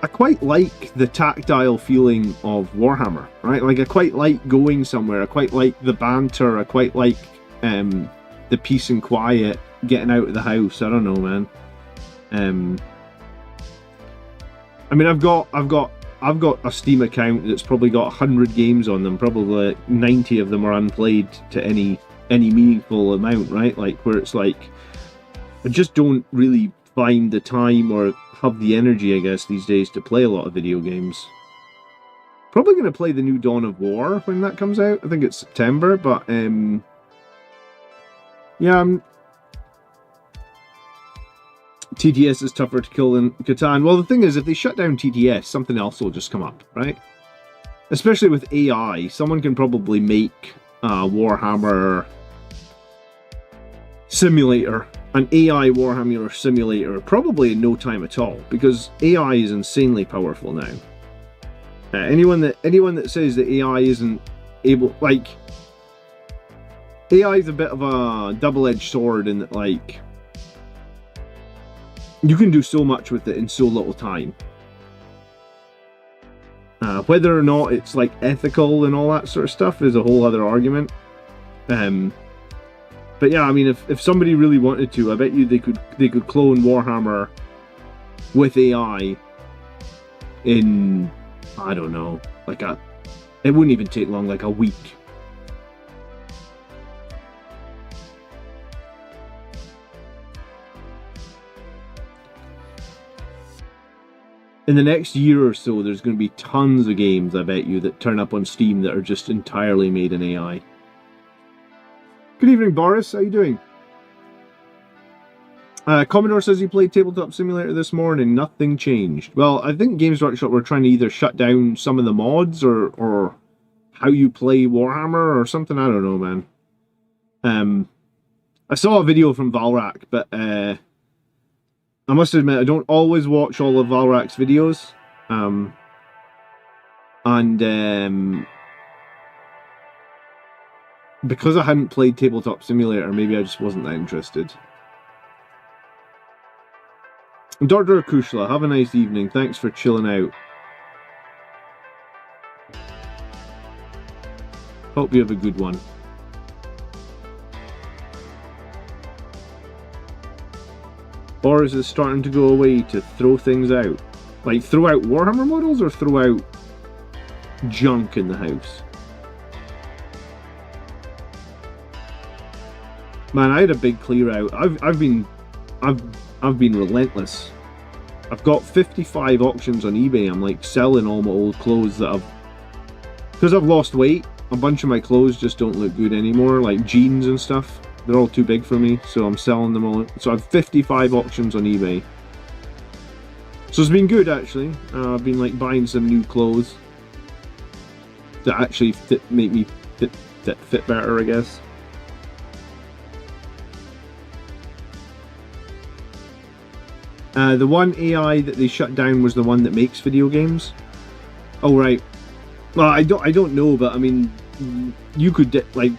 I quite like the tactile feeling of Warhammer, right? Like, I quite like going somewhere. I quite like the banter. I quite like the peace and quiet, getting out of the house. I don't know, man. I mean, I've got a Steam account that's probably got 100 games on them. Probably 90 of them are unplayed to any meaningful amount, right? Like, where it's like, I just don't really find the time or have the energy, I guess, these days to play a lot of video games. Probably going to play the new Dawn of War when that comes out. I think it's September, but yeah, TTS is tougher to kill than Catan. Well, the thing is, if they shut down TTS, something else will just come up, right? Especially with AI, someone can probably make a Warhammer simulator, an AI Warhammer simulator, probably in no time at all, because AI is insanely powerful now. Anyone that says that AI isn't able, like, AI is a bit of a double-edged sword in that, like, you can do so much with it in so little time. Whether or not it's, like, ethical and all that sort of stuff is a whole other argument. But yeah, I mean, if somebody really wanted to, I bet you they could clone Warhammer with AI in, I don't know, like it wouldn't even take long, like a week. In the next year or so, there's going to be tons of games, I bet you, that turn up on Steam that are just entirely made in AI. Good evening, Boris. How you doing? Commodore says he played Tabletop Simulator this morning. Nothing changed. Well, I think Games Workshop were trying to either shut down some of the mods or how you play Warhammer or something. I don't know, man. I saw a video from Valrak, but I must admit, I don't always watch all of Valrak's videos. Because I hadn't played Tabletop Simulator, maybe I just wasn't that interested. Dr. Akushla, have a nice evening. Thanks for chilling out. Hope you have a good one. Boris is starting to go away to throw things out. Like, throw out Warhammer models or throw out junk in the house? Man, I had a big clear out. I've been relentless. I've got 55 auctions on eBay. I'm like selling all my old clothes that because I've lost weight. A bunch of my clothes just don't look good anymore, like jeans and stuff. They're all too big for me, so I'm selling them all. So I have 55 auctions on eBay. So it's been good, actually. I've been like buying some new clothes that actually make me fit better, I guess. The one AI that they shut down was the one that makes video games. Oh, right. Well, I don't know, but I mean, you could like,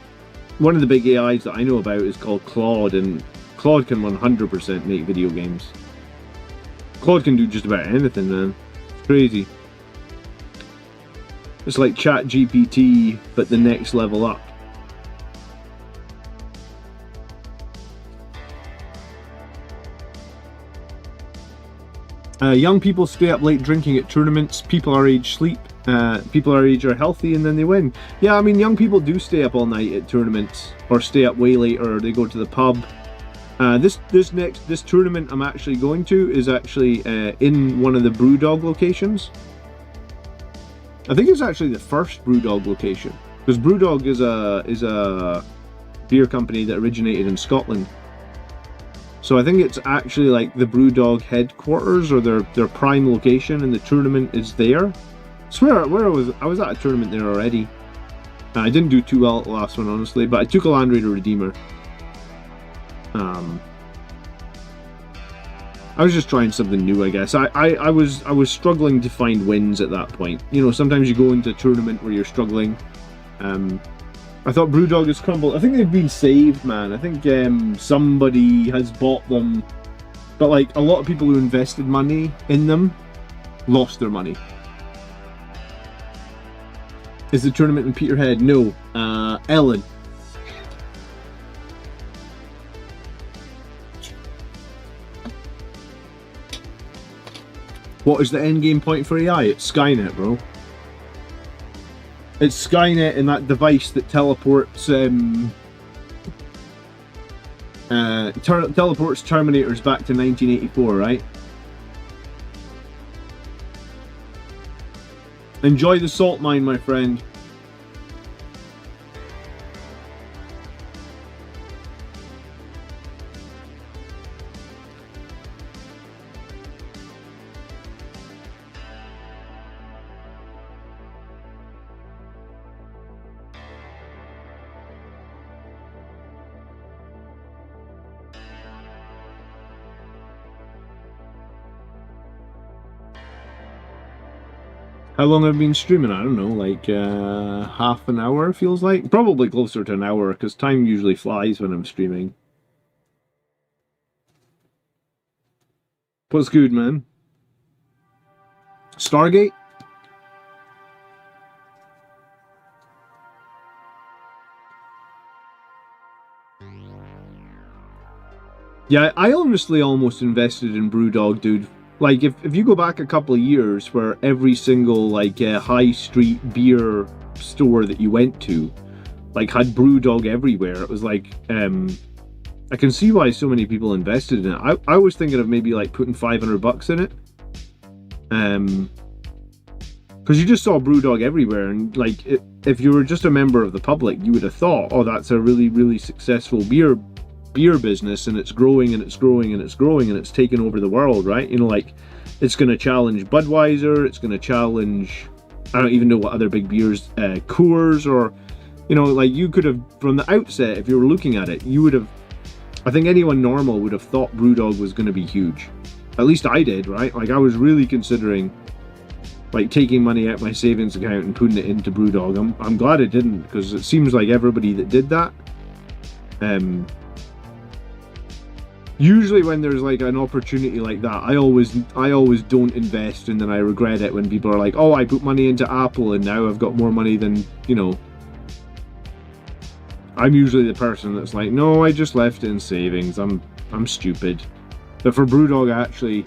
one of the big AIs that I know about is called Claude, and Claude can 100% make video games. Claude can do just about anything, man. It's crazy. It's like ChatGPT, but the next level up. Young people stay up late drinking at tournaments. People our age sleep. People our age are healthy and then they win. Yeah, I mean, young people do stay up all night at tournaments, or stay up way later, or they go to the pub. This tournament I'm actually going to is actually in one of the Brewdog locations. I think it's actually the first Brewdog location, because Brewdog is a beer company that originated in Scotland. So I think it's actually like the Brewdog headquarters, or their prime location, and the tournament is there. I swear, I was at a tournament there already. I didn't do too well at the last one, honestly, but I took a Land Raider Redeemer. I was just trying something new, I guess. I was struggling to find wins at that point. You know, sometimes you go into a tournament where you're struggling. I thought Brewdog has crumbled. I think they've been saved, man. I think somebody has bought them. But like a lot of people who invested money in them lost their money. Is the tournament in Peterhead? No. Ellen. What is the end game point for AI? It's Skynet, bro. It's Skynet and that device that teleports teleports Terminators back to 1984, right? Enjoy the salt mine, my friend. How long have I been streaming? I don't know, like half an hour feels like. Probably closer to an hour, because time usually flies when I'm streaming. What's good, man? Stargate? Yeah, I honestly almost invested in Brewdog, dude. Like, if you go back a couple of years where every single, like, high street beer store that you went to, like, had Brewdog everywhere, it was like, I can see why so many people invested in it. I was thinking of maybe, like, putting $500 in it. Because you just saw Brewdog everywhere, and, like, if you were just a member of the public, you would have thought, oh, that's a really, really successful beer business, and it's growing and it's growing and it's growing and it's taken over the world, right? You know, like, it's going to challenge Budweiser, it's going to challenge, I don't even know what other big beers, Coors, or, you know, like, you could have, from the outset, if you were looking at it, you would have, I think anyone normal would have thought Brewdog was going to be huge. At least I did, right? Like, I was really considering, like, taking money out my savings account and putting it into Brewdog. I'm glad it didn't, because it seems like everybody that did that, usually when there's like an opportunity like that, I always don't invest, and then I regret it when people are like, oh, I put money into Apple and now I've got more money than, you know. I'm usually the person that's like, no, I just left it in savings. I'm stupid. But for Brewdog, actually,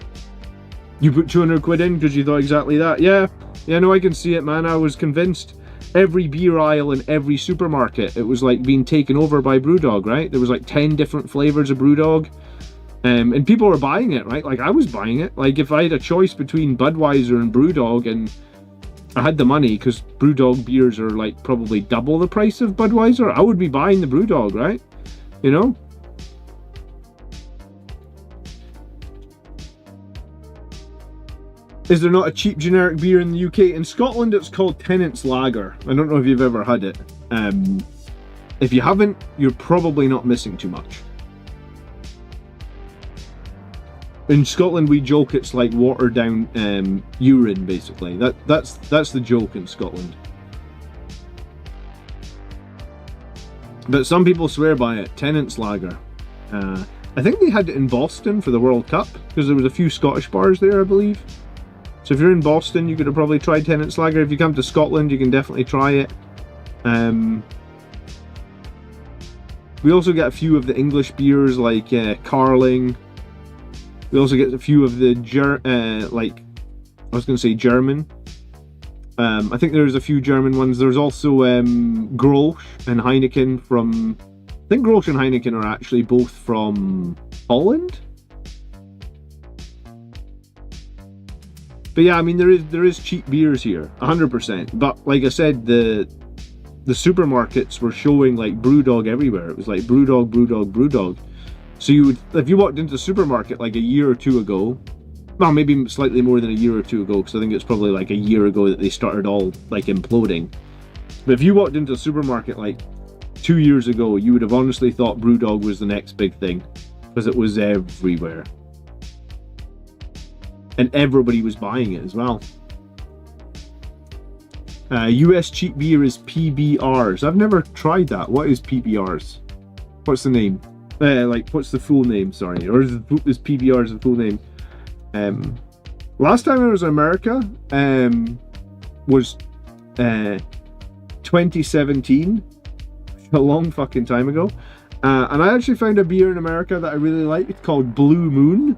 you put 200 quid in because you thought exactly that. Yeah, no, I can see it, man. I was convinced. Every beer aisle in every supermarket, it was like being taken over by Brewdog, right? There was like 10 different flavors of Brewdog. And people were buying it, right? Like, I was buying it. Like, if I had a choice between Budweiser and Brewdog, and I had the money, because Brewdog beers are like probably double the price of Budweiser, I would be buying the Brewdog, right? You know? Is there not a cheap generic beer in the UK? In Scotland, it's called Tennant's Lager. I don't know if you've ever had it. If you haven't, you're probably not missing too much. In Scotland, we joke it's like watered down urine, basically. That's the joke in Scotland. But some people swear by it. Tennant's Lager. I think they had it in Boston for the World Cup, because there was a few Scottish bars there, I believe. So if you're in Boston, you could have probably tried Tennant's Lager. If you come to Scotland, you can definitely try it. We also get a few of the English beers, like Carling. We also get a few of the German. I think there's a few German ones. There's also Grolsch and Heineken from... I think Grolsch and Heineken are actually both from Holland. But yeah, I mean, there is cheap beers here, 100%. But like I said, the supermarkets were showing like Brewdog everywhere. It was like Brewdog, Brewdog, Brewdog. So you would, if you walked into the supermarket like a year or two ago, well, maybe slightly more than a year or two ago, because I think it's probably like a year ago that they started all like imploding. But if you walked into a supermarket like 2 years ago, you would have honestly thought Brewdog was the next big thing, because it was everywhere. And everybody was buying it as well. US cheap beer is PBRs. I've never tried that. What is PBRs? What's the name? Like, what's the full name? Sorry, or is PBRs the full name? Last time I was in America, was 2017, a long fucking time ago, and I actually found a beer in America that I really like. It's called Blue Moon.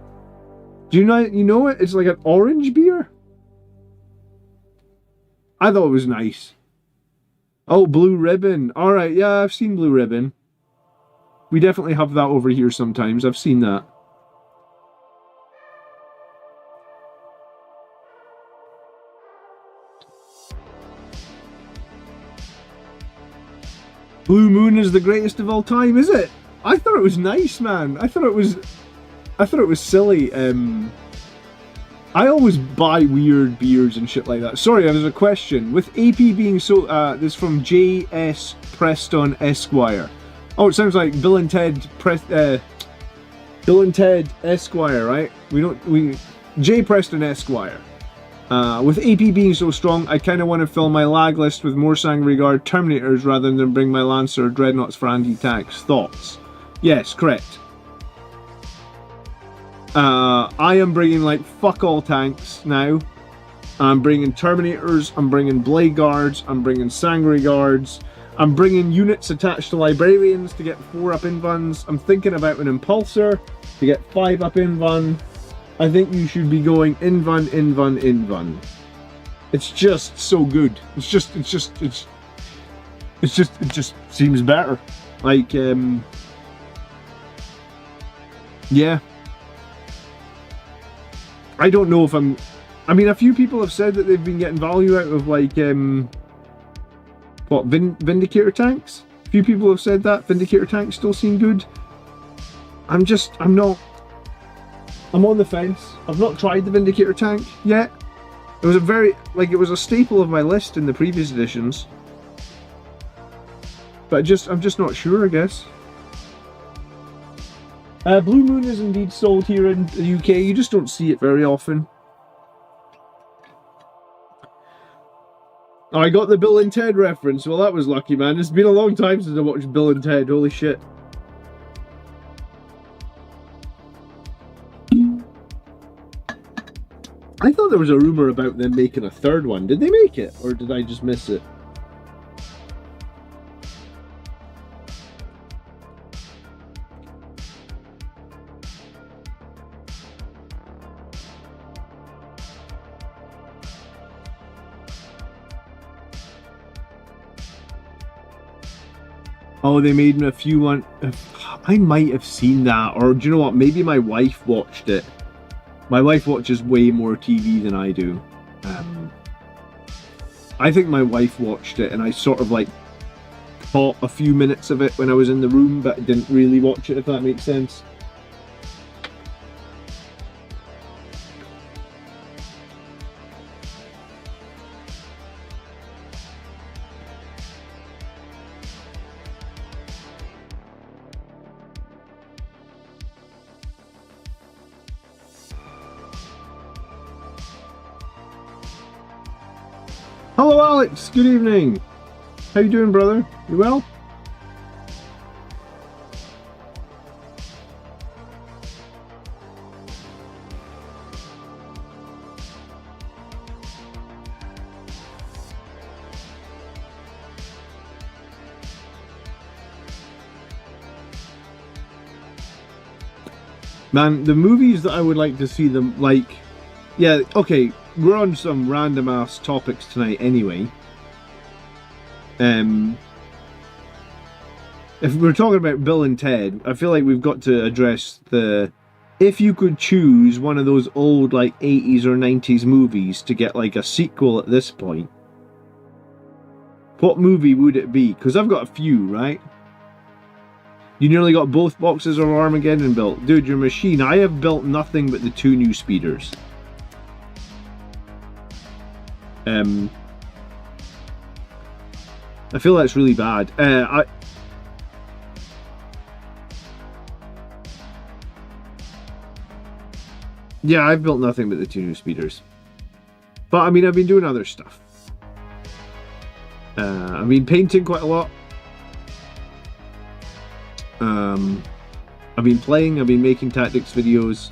Do you know it? It's like an orange beer. I thought it was nice. Oh, Blue Ribbon. All right, yeah, I've seen Blue Ribbon. We definitely have that over here sometimes. I've seen that. Blue Moon is the greatest of all time, is it? I thought it was nice, man. I thought it was silly. I always buy weird beers and shit like that. Sorry, there's a question. With AP being so... this is from J.S. Preston Esquire. Oh, it sounds like Bill and Ted Esquire, right? J. Preston Esquire. With AP being so strong, I kind of want to fill my lag list with more Sangregard Terminators rather than bring my Lancer or Dreadnoughts for anti-tanks. Thoughts? Yes, correct. I am bringing like fuck all tanks now. I'm bringing Terminators, I'm bringing Blade Guards, I'm bringing Sangregards, I'm bringing units attached to Librarians to get 4 up invuns. I'm thinking about an Impulsor to get 5 up invun. I think you should be going invun. It's just so good. It just seems better. Like, yeah. I don't know if I mean, a few people have said that they've been getting value out of, like, what, Vindicator tanks? A few people have said that. Vindicator tanks still seem good. I'm on the fence. I've not tried the Vindicator tank yet. It was it was a staple of my list in the previous editions. But I'm just not sure, I guess. Blue Moon is indeed sold here in the UK. You just don't see it very often. Oh, I got the Bill and Ted reference. Well, that was lucky, man. It's been a long time since I watched Bill and Ted. Holy shit. I thought there was a rumor about them making a third one. Did they make it? Or did I just miss it? Oh, they made a few one. I might have seen that, or do you know what? Maybe my wife watched it. My wife watches way more TV than I do. I think my wife watched it, and I sort of like caught a few minutes of it when I was in the room, but didn't really watch it, if that makes sense. Hello Alex, good evening. How you doing, brother? You well? Man, the movies that I would like to see them, like, yeah, okay, we're on some random ass topics tonight anyway. If we're talking about Bill and Ted, I feel like we've got to address if you could choose one of those old like 80s or 90s movies to get like a sequel at this point, what movie would it be? Because I've got a few, right? You nearly got both boxes of Armaggeddon built. Dude, you're a machine. I have built nothing but the 2 new speeders. I feel that's really bad. Yeah, I've built nothing but the 2 new speeders. But, I mean, I've been doing other stuff. I've been painting quite a lot. I've been playing, I've been making tactics videos.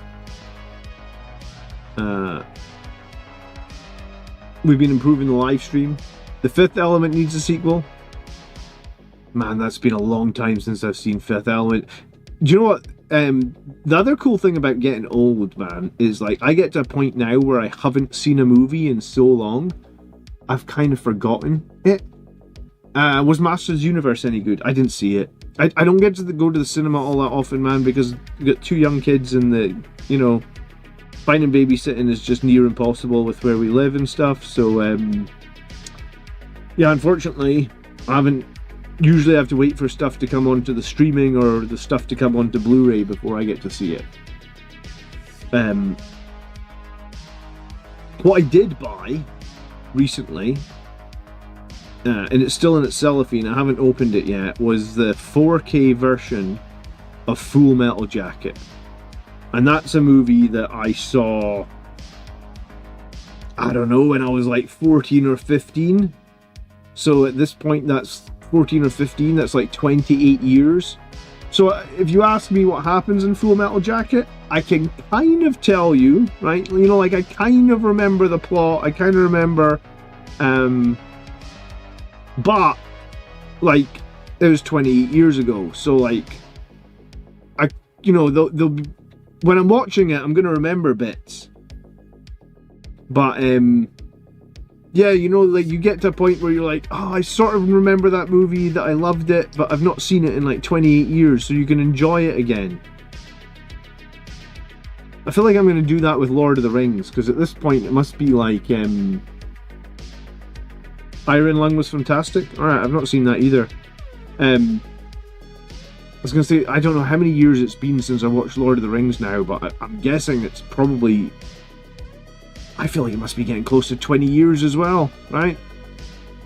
We've been improving the live stream. The Fifth Element needs a sequel. Man, that's been a long time since I've seen Fifth Element. Do you know what? The other cool thing about getting old, man, is like I get to a point now where I haven't seen a movie in so long, I've kind of forgotten it. Was Masters Universe any good? I didn't see it. I don't get to go to the cinema all that often, man, because you got 2 young kids and finding babysitting is just near impossible with where we live and stuff. So, yeah, unfortunately, I haven't. Usually I have to wait for stuff to come onto the streaming or the stuff to come onto Blu-ray before I get to see it. What I did buy recently, and it's still in its cellophane, I haven't opened it yet, was the 4K version of Full Metal Jacket. And that's a movie that I saw, I don't know, when I was like 14 or 15. So at this point, that's 14 or 15, that's like 28 years. So if you ask me what happens in Full Metal Jacket, I can kind of tell you, right? You know, like I kind of remember the plot, I kind of remember, but like it was 28 years ago. So like, they'll be, when I'm watching it, I'm gonna remember bits. But yeah, like you get to a point where you're like, oh, I sort of remember that movie, that I loved it, but I've not seen it in like 28 years, so you can enjoy it again. I feel like I'm going to do that with Lord of the Rings, because at this point it must be like, Iron Lung was fantastic. Alright, I've not seen that either. I was going to say, I don't know how many years it's been since I watched Lord of the Rings now, but I'm guessing it's probably... I feel like it must be getting close to 20 years as well, right?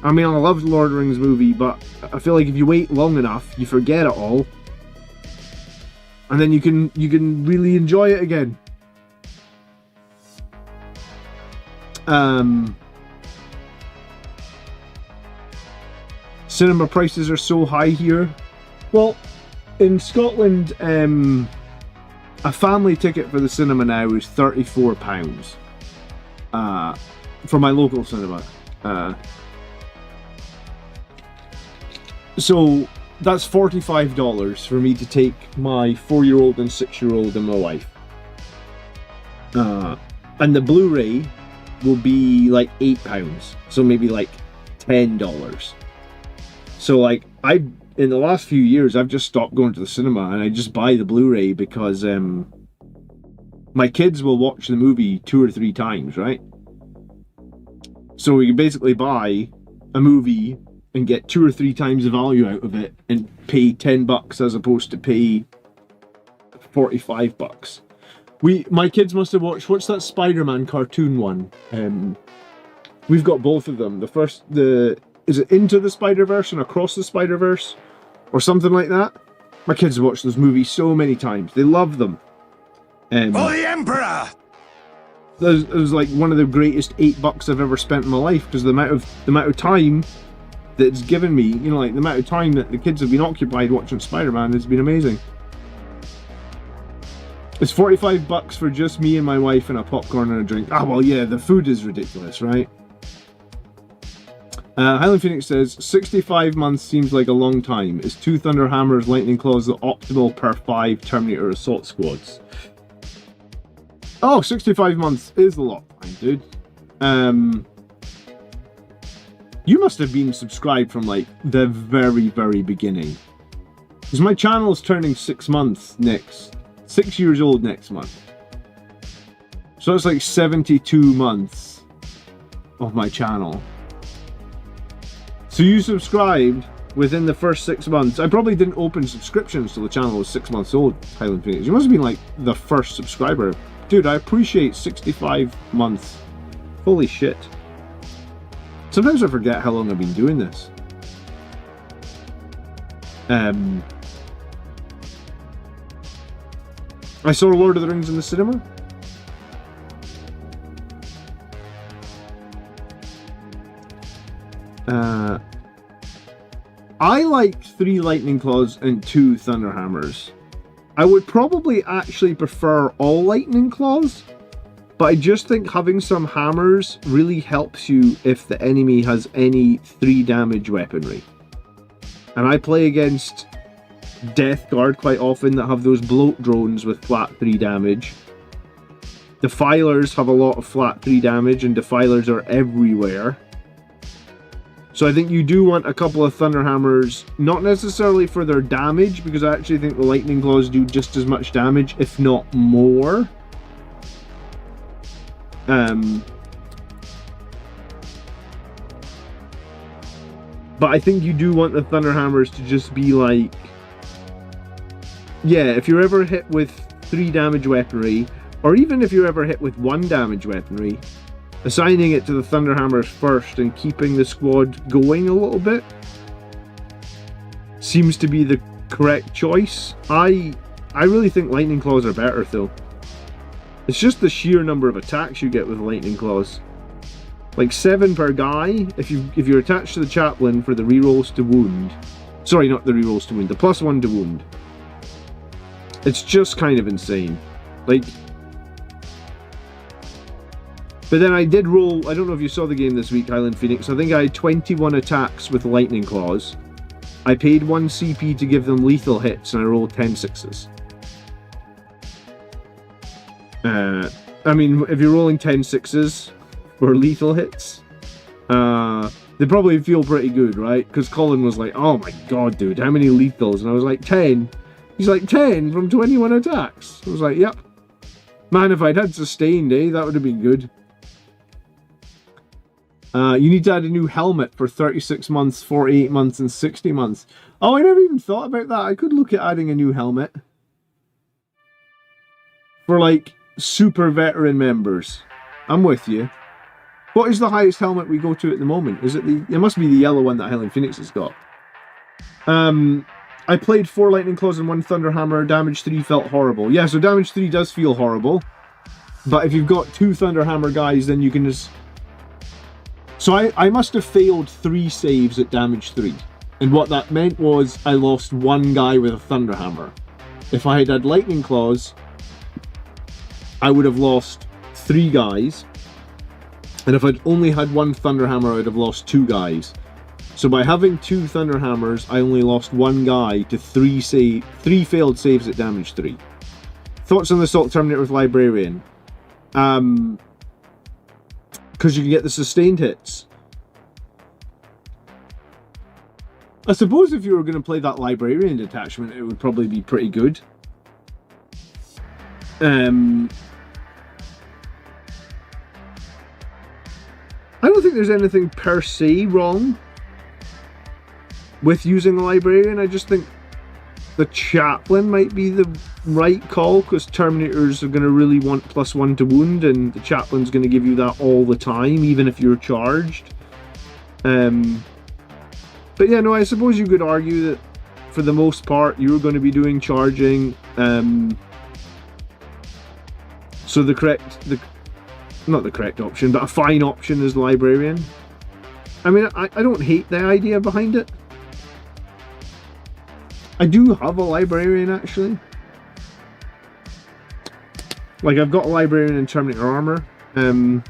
I mean, I loved Lord of the Rings movie, but I feel like if you wait long enough, you forget it all. And then you can really enjoy it again. Cinema prices are so high here. Well, in Scotland, a family ticket for the cinema now is £34. For my local cinema. So that's $45 for me to take my 4-year-old and 6-year-old and my wife. And the Blu-ray will be like £8, so maybe like $10. So like in the last few years I've just stopped going to the cinema and I just buy the Blu-ray because my kids will watch the movie 2 or 3 times, right? So you basically buy a movie and get 2 or 3 times the value out of it and pay $10 as opposed to pay $45. My kids must have watched, what's that Spider-Man cartoon one? We've got both of them. Is it Into the Spider-Verse and Across the Spider-Verse? Or something like that? My kids have watched those movies so many times. They love them. For the Emperor! It was like one of the greatest $8 I've ever spent in my life, because the amount of time that it's given me, like the amount of time that the kids have been occupied watching Spider-Man has been amazing. It's $45 for just me and my wife and a popcorn and a drink. Ah, well, yeah, the food is ridiculous, right? Highland Phoenix says, 65 months seems like a long time. Is 2 Thunder Hammers Lightning Claws the optimal per 5 Terminator Assault Squads? Oh, 65 months is a lot of time, dude. You must have been subscribed from like the very, very beginning. Because my channel is turning 6 months 6 years old next month. So it's like 72 months of my channel. So you subscribed within the first 6 months. I probably didn't open subscriptions till the channel was 6 months old, Highland Phoenix. You must have been like the first subscriber. Dude, I appreciate 65 months. Holy shit. Sometimes I forget how long I've been doing this. I saw Lord of the Rings in the cinema. I like 3 lightning claws and 2 thunder hammers. I would probably actually prefer all lightning claws, but I just think having some hammers really helps you if the enemy has any 3 damage weaponry. And I play against Death Guard quite often that have those bloat drones with flat 3 damage. Defilers have a lot of flat 3 damage, and Defilers are everywhere. So I think you do want a couple of thunder hammers, not necessarily for their damage, because I actually think the lightning claws do just as much damage, if not more. But I think you do want the thunder hammers to just be like, yeah, if you're ever hit with 3 damage weaponry, or even if you're ever hit with 1 damage weaponry, assigning it to the thunder hammers first and keeping the squad going a little bit seems to be the correct choice. I really think lightning claws are better though. It's just the sheer number of attacks you get with lightning claws. Like 7 per guy, if you're attached to the chaplain for the rerolls to wound. Sorry, not the rerolls to wound, the +1 to wound. It's just kind of insane. Like, but then I did roll, I don't know if you saw the game this week, Highland Phoenix, I think I had 21 attacks with lightning claws. I paid 1 CP to give them lethal hits, and I rolled 10 6s. I mean, if you're rolling 10 6s for lethal hits, they probably feel pretty good, right? Because Colin was like, oh my god, dude, how many lethals? And I was like, 10. He's like, 10 from 21 attacks. I was like, yep. Man, if I'd had sustained, that would have been good. You need to add a new helmet for 36 months, 48 months, and 60 months. Oh, I never even thought about that. I could look at adding a new helmet. For, like, super veteran members. I'm with you. What is the highest helmet we go to at the moment? Is it the... It must be the yellow one that Highland Phoenix has got. I played 4 lightning claws and 1 thunder hammer. Damage 3 felt horrible. Yeah, so damage 3 does feel horrible. But if you've got 2 thunder hammer guys, then you can just... So I must have failed 3 saves at damage 3. And what that meant was I lost 1 guy with a thunder hammer. If I had had lightning claws, I would have lost 3 guys. And if I'd only had 1 thunder hammer, I'd have lost 2 guys. So by having 2 thunder hammers, I only lost 1 guy to 3 failed saves at damage 3. Thoughts on the Assault Terminator with Librarian? Because you can get the sustained hits. I suppose if you were going to play that Librarian detachment, it would probably be pretty good. I don't think there's anything per se wrong with using a Librarian. I just think the chaplain might be the right call, because Terminators are going to really want +1 to wound, and the chaplain's going to give you that all the time, even if you're charged. But yeah, no, I suppose you could argue that for the most part you're going to be doing charging. So not the correct option, but a fine option is Librarian. I mean, I don't hate the idea behind it. I do have a Librarian, actually. Like, I've got a Librarian in Terminator armor. I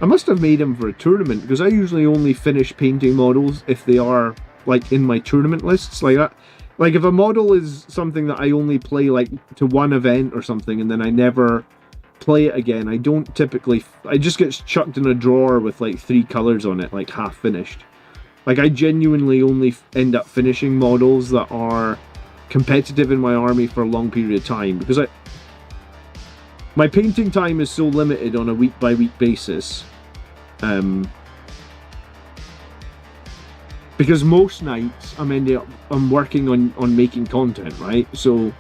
must have made him for a tournament, because I usually only finish painting models if they are, like, in my tournament lists. Like that. Like, if a model is something that I only play, like, to one event or something, and then I never play it again, I don't typically... I just get chucked in a drawer with, like, 3 colours on it, like, half finished. Like, I genuinely only end up finishing models that are competitive in my army for a long period of time, because my painting time is so limited on a week-by-week basis. Because most nights I'm working on making content, right? So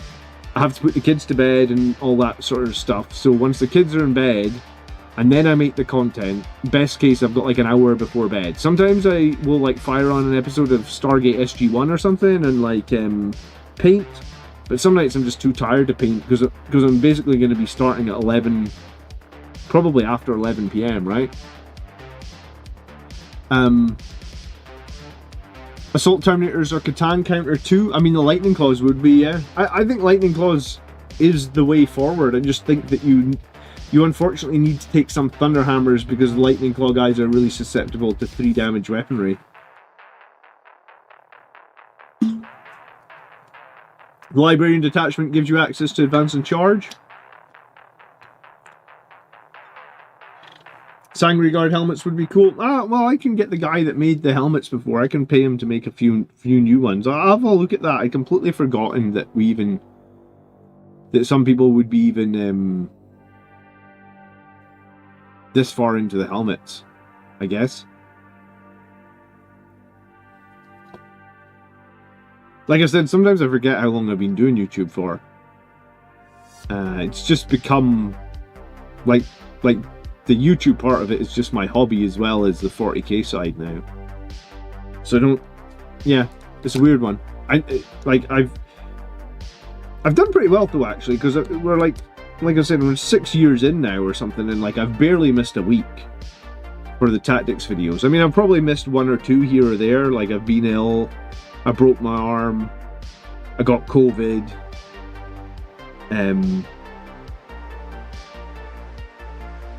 I have to put the kids to bed and all that sort of stuff. So once the kids are in bed, and then I make the content, best case I've got like an hour before bed. Sometimes I will like fire on an episode of Stargate SG-1 or something and like paint. But some nights I'm just too tired to paint because I'm basically going to be starting at 11, probably after 11 PM, right? Assault Terminators or Catan counter 2. I mean, the Lightning Claws would be, yeah. I think Lightning Claws is the way forward. I just think that you unfortunately need to take some Thunderhammers because the Lightning Claw guys are really susceptible to 3 damage weaponry. The Librarian Detachment gives you access to Advance and Charge. Sangry Guard helmets would be cool. Well, I can get the guy that made the helmets before. I can pay him to make a few new ones. I'll have a look at that. I completely forgotten that that some people would be even this far into the helmets, I guess. Like I said, sometimes I forget how long I've been doing YouTube for. It's just become like the YouTube part of it is just my hobby as well as the 40k side now. So yeah, it's a weird one. I've done pretty well though, actually, because we're like I said, we're 6 years in now or something, and like I've barely missed a week for the tactics videos. I mean, I've probably missed 1 or 2 here or there. Like I've been ill, I broke my arm, I got COVID.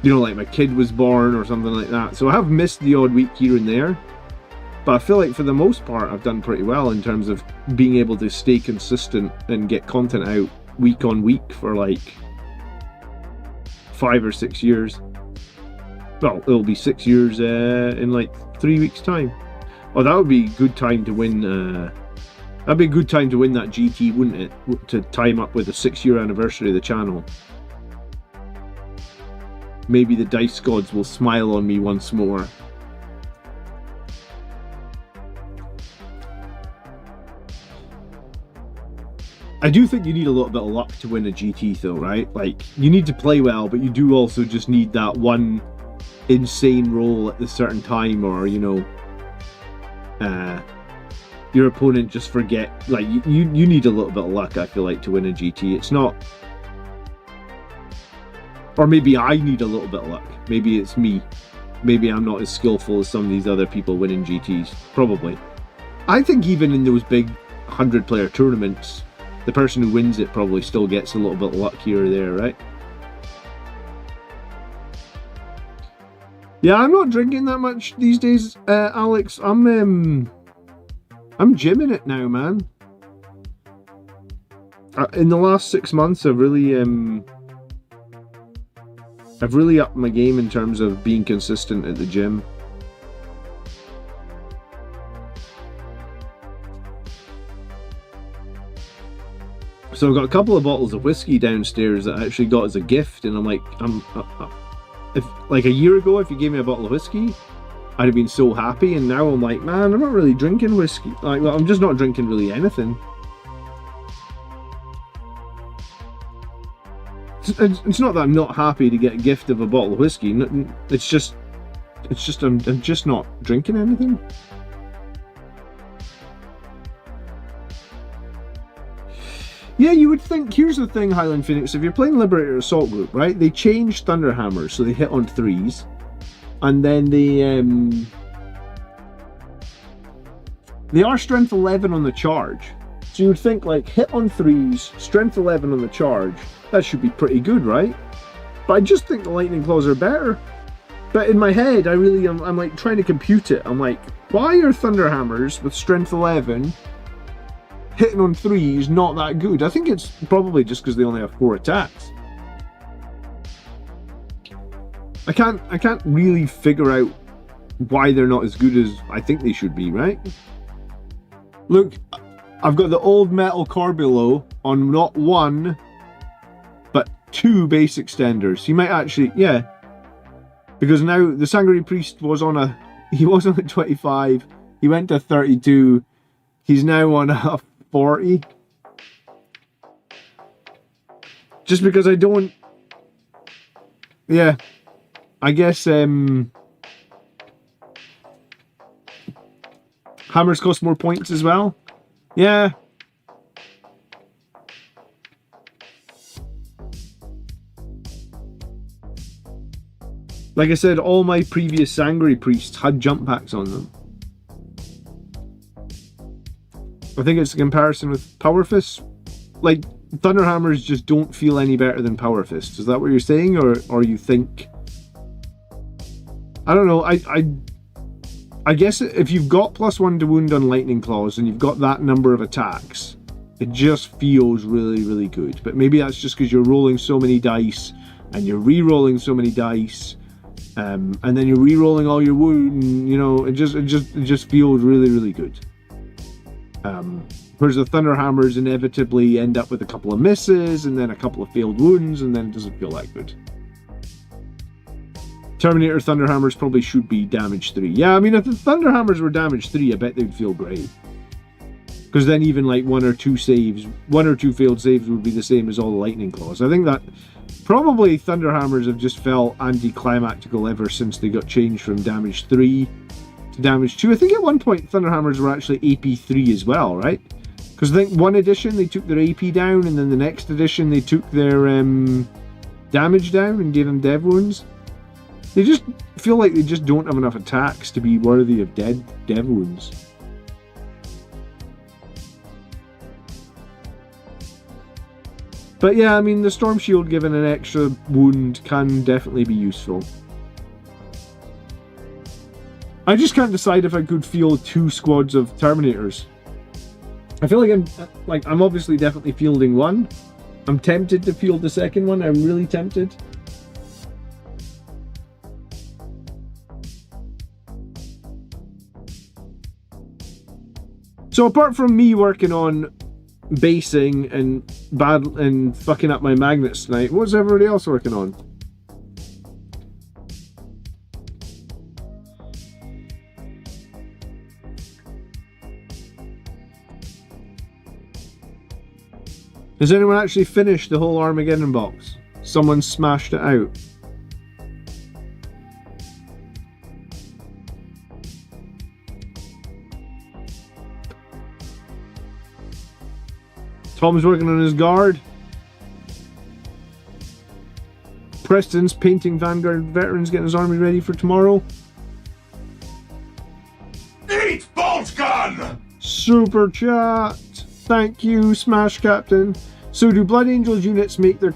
You know, like my kid was born or something like that. So I have missed the odd week here and there. But I feel like for the most part, I've done pretty well in terms of being able to stay consistent and get content out week on week for like 5 or 6 years. Well, it'll be 6 years in like 3 weeks' time. Oh, that would be a good time to win. That'd be a good time to win that GT, wouldn't it? To time up with the 6-year anniversary of the channel. Maybe the dice gods will smile on me once more. I do think you need a little bit of luck to win a GT though, right? Like, you need to play well, but you do also just need that one insane roll at a certain time, or, you know, your opponent just forget. Like, you need a little bit of luck, I feel like, to win a GT. It's not... Or maybe I need a little bit of luck. Maybe it's me. Maybe I'm not as skillful as some of these other people winning GTs. Probably. I think even in those big 100-player tournaments, the person who wins it probably still gets a little bit of luck here or there, right? Yeah, I'm not drinking that much these days, Alex. I'm gymming it now, man. In the last 6 months, I've really upped my game in terms of being consistent at the gym. So I've got a couple of bottles of whiskey downstairs that I actually got as a gift, and I'm like, if like a year ago, if you gave me a bottle of whiskey, I'd have been so happy, and now I'm like, man, I'm not really drinking whiskey. Like, well, I'm just not drinking really anything. It's not that I'm not happy to get a gift of a bottle of whiskey. It's just I'm just not drinking anything. Yeah, you would think. Here's the thing, Highland Phoenix. If you're playing Liberator Assault Group, right? They changed Thunderhammers so they hit on 3s, and then they are strength 11 on the charge. So you would think, like, hit on 3s, strength 11 on the charge. That should be pretty good, right? But I just think the Lightning Claws are better. But in my head, I'm like trying to compute it. I'm like, why are Thunderhammers with strength 11 hitting on 3s not that good? I think it's probably just because they only have 4 attacks. I can't really figure out why they're not as good as I think they should be, right? Look, I've got the old metal Corbulo on not 1, but 2 base extenders. He might actually, yeah. Because now the Sangari Priest was on a 25, he went to 32, he's now on a 40. Just because I don't... Yeah. I guess, hammers cost more points as well. Yeah. Like I said, all my previous Sangari Priests had jump packs on them. I think it's a comparison with Power Fists. Like, Thunderhammers just don't feel any better than Power Fists. Is that what you're saying? Or you think... I don't know. I guess if you've got +1 to wound on Lightning Claws and you've got that number of attacks, it just feels really, really good. But maybe that's just because you're rolling so many dice and you're re-rolling so many dice, and then you're re-rolling all your wound. You know, it just feels really, really good. Whereas the Thunderhammers inevitably end up with a couple of misses and then a couple of failed wounds, and then it doesn't feel that good. Terminator Thunderhammers probably should be damage 3. Yeah, I mean, if the Thunderhammers were damage 3, I bet they'd feel great. Because then even like 1 or 2 failed saves would be the same as all the Lightning Claws. I think that probably Thunderhammers have just felt anticlimactical ever since they got changed from damage 3 to damage 2. I think at one point Thunderhammers were actually AP 3 as well, right? Because I think one edition they took their AP down, and then the next edition they took their damage down and gave them dev wounds. They just feel like they just don't have enough attacks to be worthy of dev wounds. But yeah, I mean, the Storm Shield given an extra wound can definitely be useful. I just can't decide if I could field 2 squads of Terminators. I feel like I'm obviously definitely fielding one. I'm tempted to field the second one. I'm really tempted. So apart from me working on basing and fucking up my magnets tonight, what's everybody else working on? Has anyone actually finished the whole Armageddon box? Someone smashed it out. Tom's working on his guard. Preston's painting Vanguard veterans, getting his army ready for tomorrow. Eat bolt gun! Super chat. Thank you, Smash Captain. So do Blood Angels units make their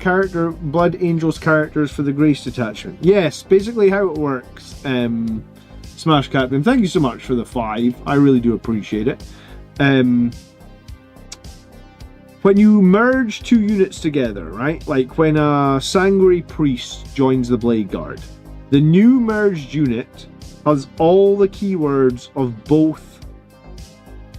Blood Angels characters for the Grace detachment? Yes, basically how it works. Smash Captain, thank you so much for the 5. I really do appreciate it. When you merge 2 units together, right? Like when a Sanguinary Priest joins the Blade Guard, the new merged unit has all the keywords of both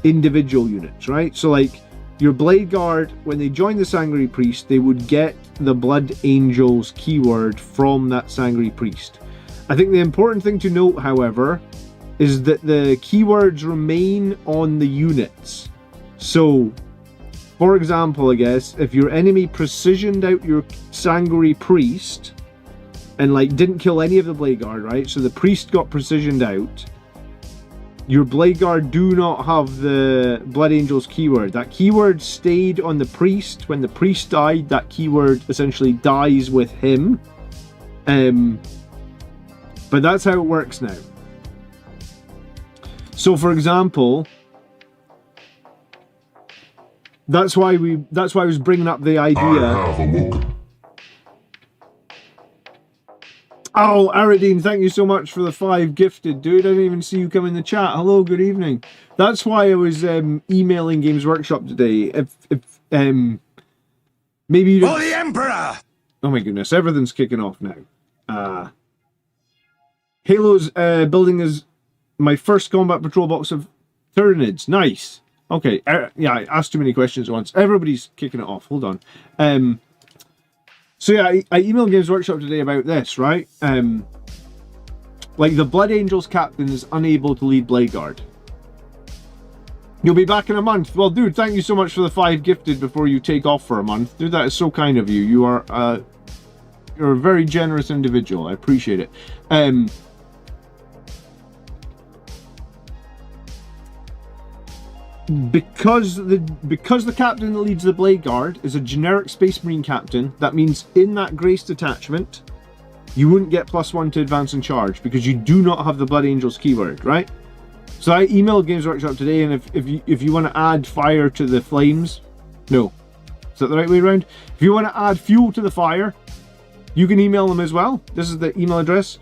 individual units, right? So like your Blade Guard, when they join the Sanguinary Priest, they would get the Blood Angels keyword from that Sanguinary Priest. I think the important thing to note, however, is that the keywords remain on the units. So, for example, I guess, if your enemy precisioned out your Sanguinary Priest and like didn't kill any of the Blade Guard, right? So the Priest got precisioned out. Your Blade Guard do not have the Blood Angels keyword. That keyword stayed on the Priest. When the Priest died, that keyword essentially dies with him. But that's how it works now. So, for example, that's why I was bringing up the idea. I have awoken. Oh, Aradine, thank you so much for the 5 gifted, dude. I didn't even see you come in the chat. Hello, good evening. That's why I was emailing Games Workshop today. If maybe you... For the Emperor! Oh my goodness, everything's kicking off now. Halo's building is my first combat patrol box of Tyranids. Nice. Okay, yeah, I asked too many questions at once. Everybody's kicking it off. Hold on. So yeah, I emailed Games Workshop today about this, right? Like the Blood Angels captain is unable to lead Blade Guard. You'll be back in a month. Well, dude, thank you so much for the 5 gifted before you take off for a month. Dude, that is so kind of you. You're a very generous individual. I appreciate it. Because the captain that leads the Blade Guard is a generic Space Marine captain, that means in that Grace detachment, you wouldn't get +1 to advance and charge because you do not have the Blood Angels keyword, right? So I emailed Games Workshop today, and if you want to add fire to the flames, no, is that the right way around? If you want to add fuel to the fire, you can email them as well. This is the email address,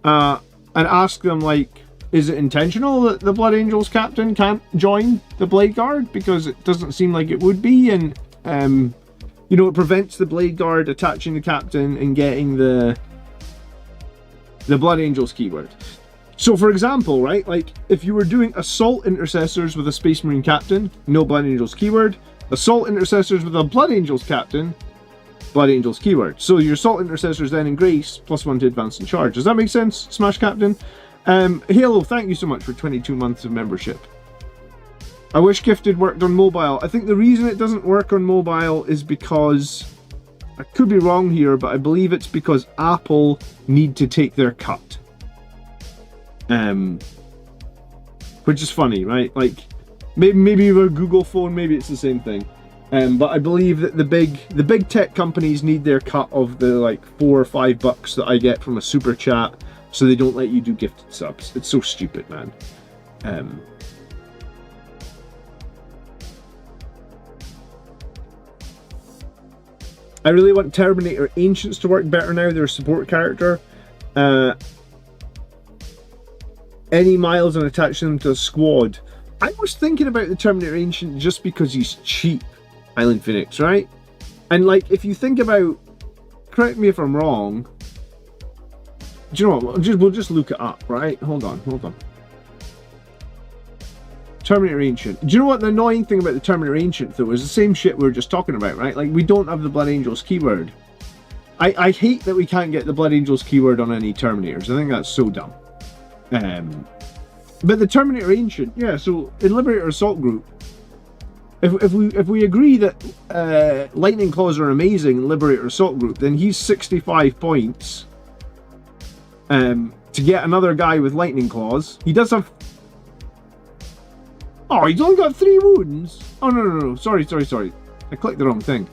and ask them, like, is it intentional that the Blood Angels captain can't join the Blade Guard? Because it doesn't seem like it would be, and you know, it prevents the Blade Guard attaching the captain and getting the Blood Angels keyword. So, for example, right, like, if you were doing Assault Intercessors with a Space Marine captain, no Blood Angels keyword. Assault Intercessors with a Blood Angels captain, Blood Angels keyword. So your Assault Intercessors then in Grace, +1 to advance and charge. Does that make sense, Smash Captain? Halo, thank you so much for 22 months of membership. I wish Gifted worked on mobile. I think the reason it doesn't work on mobile is because, I could be wrong here, but I believe it's because Apple need to take their cut. Which is funny, right? Like, maybe with a Google phone, maybe it's the same thing. But I believe that the big tech companies need their cut of the, like, $4 or $5 that I get from a super chat, so they don't let you do gifted subs. It's so stupid, man. I really want Terminator Ancients to work better now. They're a support character. Any miles and attaching them to a squad. I was thinking about the Terminator Ancient just because he's cheap, Island Phoenix, right? And, like, if you think about, correct me if I'm wrong, do you know what, we'll just look it up, right? Hold on. Terminator Ancient. Do you know what the annoying thing about the Terminator Ancient, though, is the same shit we were just talking about, right? Like, we don't have the Blood Angels keyword. I hate that we can't get the Blood Angels keyword on any Terminators. I think that's so dumb. But the Terminator Ancient, yeah, so in Liberator Assault Group, if we agree that Lightning Claws are amazing in Liberator Assault Group, then he's 65 points to get another guy with Lightning Claws. He does have... Oh, he's only got 3 wounds. Oh, no. Sorry. I clicked the wrong thing.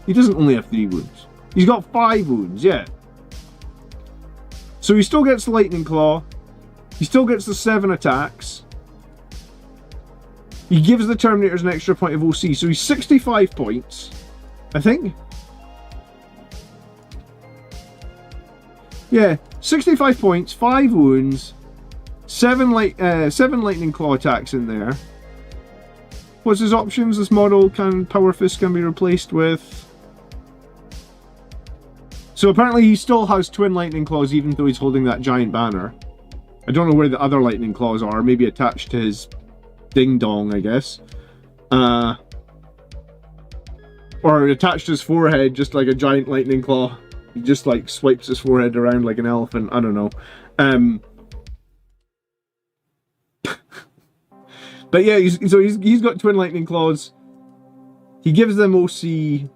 He doesn't only have 3 wounds. He's got 5 wounds, yeah. So he still gets the Lightning Claw. He still gets the 7 attacks. He gives the Terminators an extra point of OC. So he's 65 points, I think. Yeah, 65 points, 5 wounds, 7 Lightning Claw attacks in there. What's his options? This model Power Fist can be replaced with... So apparently he still has twin Lightning Claws even though he's holding that giant banner. I don't know where the other Lightning Claws are. Maybe attached to his ding dong, I guess. Or attached to his forehead, just like a giant Lightning Claw. He just, like, swipes his forehead around like an elephant. I don't know. But yeah, he's got twin Lightning Claws. He gives them OC.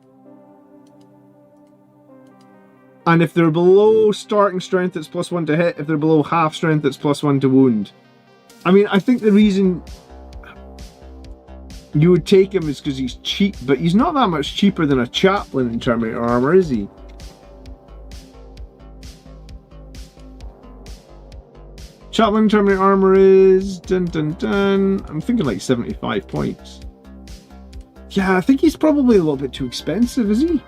And if they're below starting strength, it's +1 to hit. If they're below half strength, it's +1 to wound. I mean, I think the reason you would take him is because he's cheap, but he's not that much cheaper than a Chaplain in Terminator armor, is he? Chaplain Terminator armor is... I'm thinking like 75 points. Yeah, I think he's probably a little bit too expensive, is he?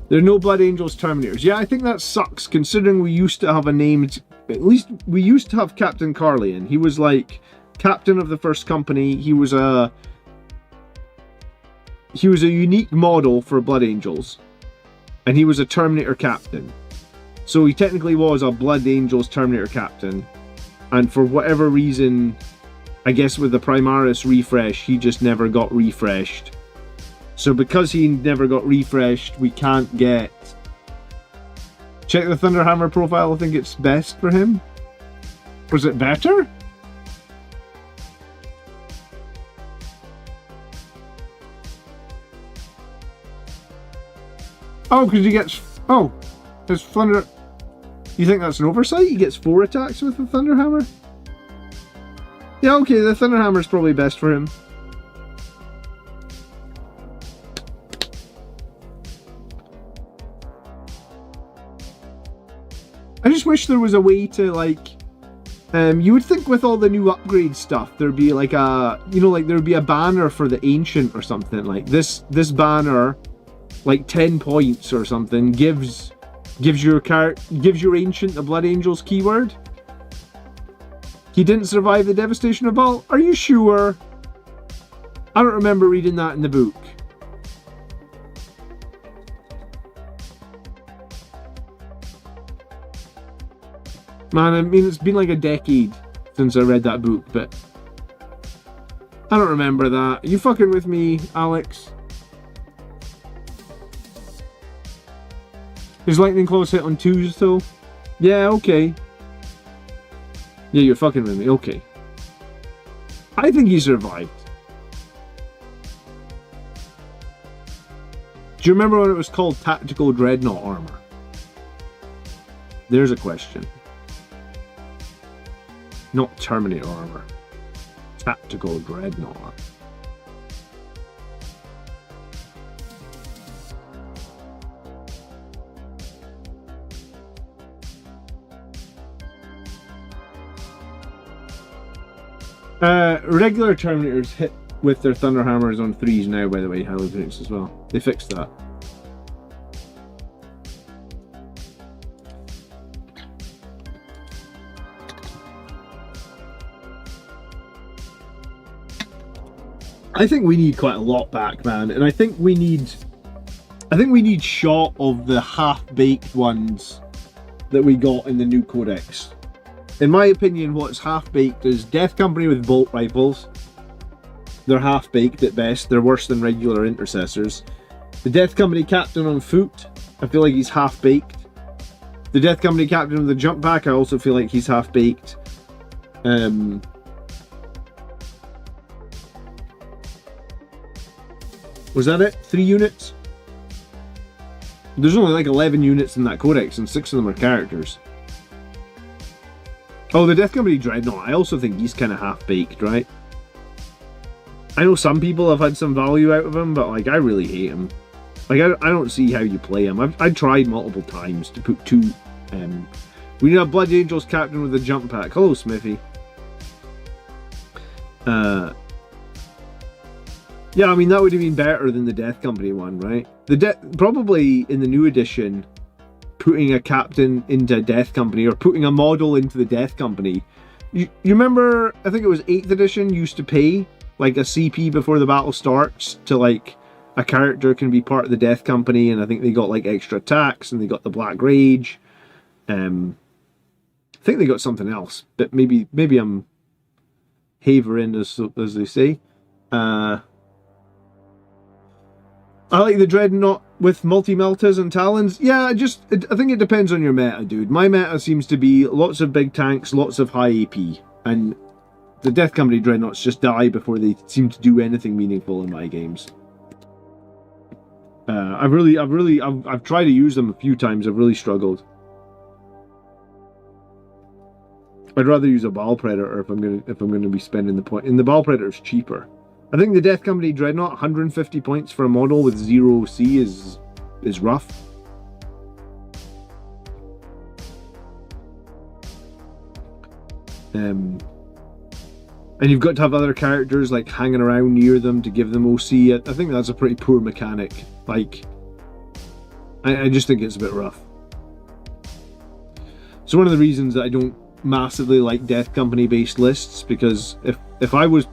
There are no Blood Angels Terminators. Yeah, I think that sucks, considering we used to have a named... At least we used to have Captain Carlian. He was like captain of the first company. He was a unique model for Blood Angels. And he was a Terminator captain. So he technically was a Blood Angels Terminator captain. And for whatever reason, I guess with the Primaris refresh, he just never got refreshed. So because he never got refreshed, we can't get... Check the Thunderhammer profile, I think it's best for him. Was it better? Oh, because he gets... Oh, his Thunder... You think that's an oversight? He gets 4 attacks with the Thunderhammer? Yeah, okay, the Thunderhammer is probably best for him. I just wish there was a way to, like, you would think with all the new upgrade stuff, there'd be like a, you know, like there'd be a banner for the ancient or something. Like this banner, like 10 points or something, gives your ancient the Blood Angel's keyword. He didn't survive the devastation of Baal. Are you sure? I don't remember reading that in the book. Man, I mean, it's been like a decade since I read that book, but I don't remember that. Are you fucking with me, Alex? His lightning claws hit on 2s though? Yeah, okay. Yeah, you're fucking with me, okay. I think he survived. Do you remember when it was called Tactical Dreadnought Armor? There's a question. Not Terminator Armor. Tactical Dreadnought. Regular Terminators hit with their Thunder Hammers on 3s now, by the way, Halo Phoenix as well. They fixed that. I think we need quite a lot back, man, and I think we need shot of the half-baked ones that we got in the new codex. In my opinion, what's half-baked is Death Company with bolt rifles. They're half-baked at best. They're worse than regular intercessors. The Death Company captain on foot, I feel like he's half-baked. The Death Company captain with the jump pack, I also feel like he's half-baked. Was that it? 3 units? There's only like 11 units in that codex, and 6 of them are characters. Oh, the Death Company Dreadnought, I also think he's kind of half-baked, right? I know some people have had some value out of him, but like, I really hate him. Like, I don't see how you play him. I've tried multiple times to put 2... we need a Blood Angel's captain with a jump pack. Hello, Smithy. Yeah, I mean, that would have been better than the Death Company one, right? Probably in the new edition, putting a captain into Death Company, or putting a model into the Death Company. You remember, I think it was 8th edition, used to pay like a CP before the battle starts to like a character can be part of the Death Company, and I think they got like extra attacks and they got the Black Rage. I think they got something else, but maybe I'm havering as they say. I like the Dreadnought with multi-meltas and talons. Yeah, I think it depends on your meta, dude. My meta seems to be lots of big tanks, lots of high AP, and the Death Company Dreadnoughts just die before they seem to do anything meaningful in my games. I've tried to use them a few times. I've really struggled. I'd rather use a Baal Predator if I'm gonna be spending the point. And the Baal Predator's cheaper. I think the Death Company Dreadnought, 150 points for a model with 0 C is rough. And you've got to have other characters like hanging around near them to give them OC. I think that's a pretty poor mechanic. Like, I just think it's a bit rough. So one of the reasons that I don't massively like Death Company based lists, because if I was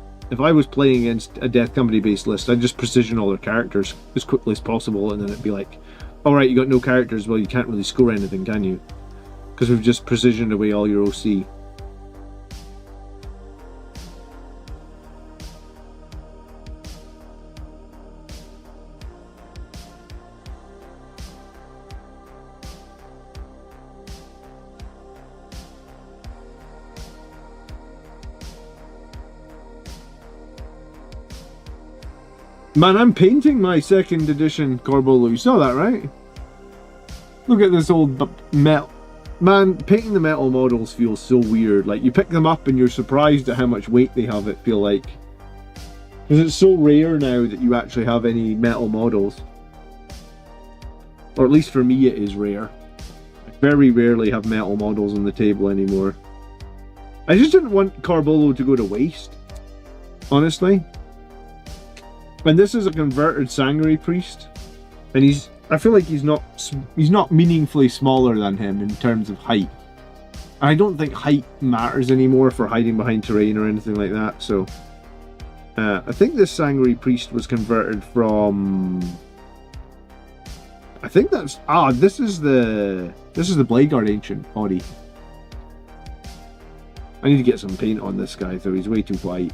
playing against a Death Company based list, I'd just precision all their characters as quickly as possible, and then it'd be like, alright, you got no characters, well, you can't really score anything, can you? Because we've just precisioned away all your OC. Man, I'm painting my 2nd edition Corbolo. You saw that, right? Look at this old metal. Man, painting the metal models feels so weird. Like, you pick them up and you're surprised at how much weight they have, it feel like. Because it's so rare now that you actually have any metal models. Or at least for me it is rare. very rarely have metal models on the table anymore. I just didn't want Carbolo to go to waste, honestly. And this is a converted Sangre Priest, and I feel like he's not meaningfully smaller than him in terms of height. I don't think height matters anymore for hiding behind terrain or anything like that. So I think this Sangre Priest was converted from. I think that's this is the Bladeguard Ancient body. I need to get some paint on this guy though. He's way too white.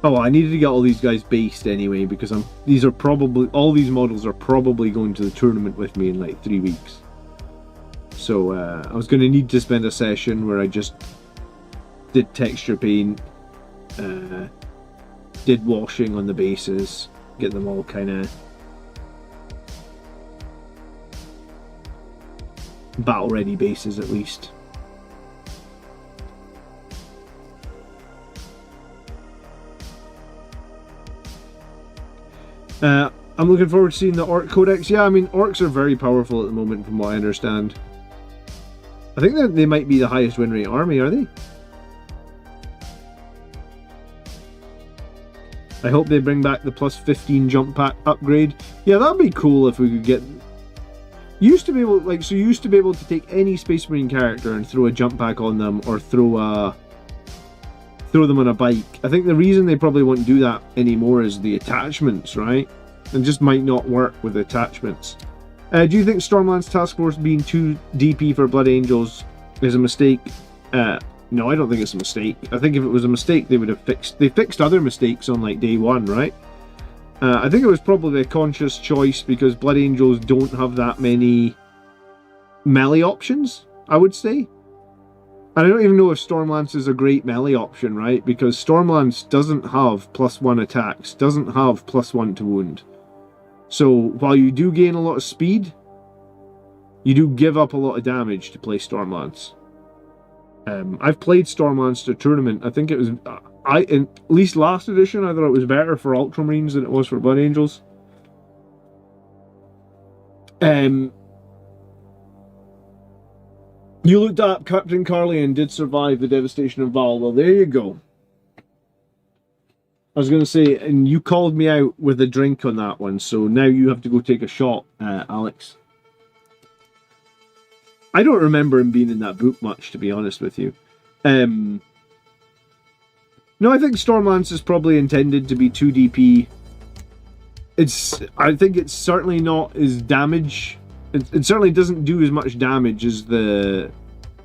Oh, well, I needed to get all these guys based anyway because all these models are probably going to the tournament with me in like 3 weeks. So I was going to need to spend a session where I just did texture paint, did washing on the bases, get them all kind of battle ready bases at least. I'm looking forward to seeing the Orc Codex. Yeah, I mean, Orcs are very powerful at the moment from what I understand. I think that they might be the highest win rate army, are they? I hope they bring back the plus 15 jump pack upgrade. Yeah, that'd be cool if we could get... You used to be able to take any Space Marine character and throw a jump pack on them, or throw them on a bike. I think the reason they probably won't do that anymore is the attachments, right? It just might not work with attachments. Do you think Stormlands Task Force being 2 DP for Blood Angels is a mistake? No, I don't think it's a mistake. I think if it was a mistake, they would have fixed... They fixed other mistakes on like day 1, right? I think it was probably a conscious choice because Blood Angels don't have that many melee options, I would say. And I don't even know if Stormlance is a great melee option, right? Because Stormlance doesn't have +1 attacks, doesn't have +1 to wound. So while you do gain a lot of speed, you do give up a lot of damage to play Stormlance. I've played Stormlance to a tournament. I think it was... at least last edition, I thought it was better for Ultramarines than it was for Blood Angels. You looked up Captain Carly and did survive the devastation of Val. Well, there you go. I was going to say, and you called me out with a drink on that one, so now you have to go take a shot, Alex. I don't remember him being in that book much, to be honest with you. No, I think Stormlance is probably intended to be 2 DP. I think it's certainly not as damage... It certainly doesn't do as much damage as the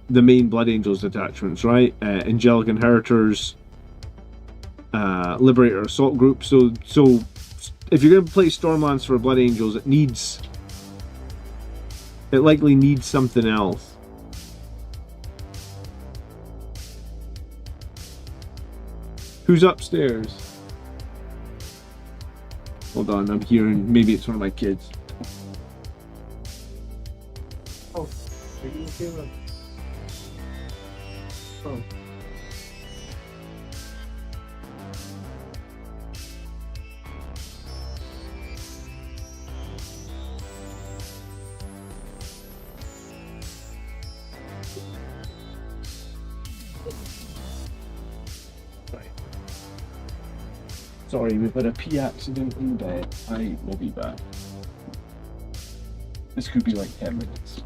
main Blood Angels attachments, right? Angelic Inheritors, Liberator Assault Group. So if you're going to play Stormlance for Blood Angels, it likely needs something else. Who's upstairs? Hold on, I'm hearing... Maybe it's one of my kids. Oh, are you okay with... Oh. Sorry, we've had a pee accident in bed. I will be back. This could be like 10 minutes.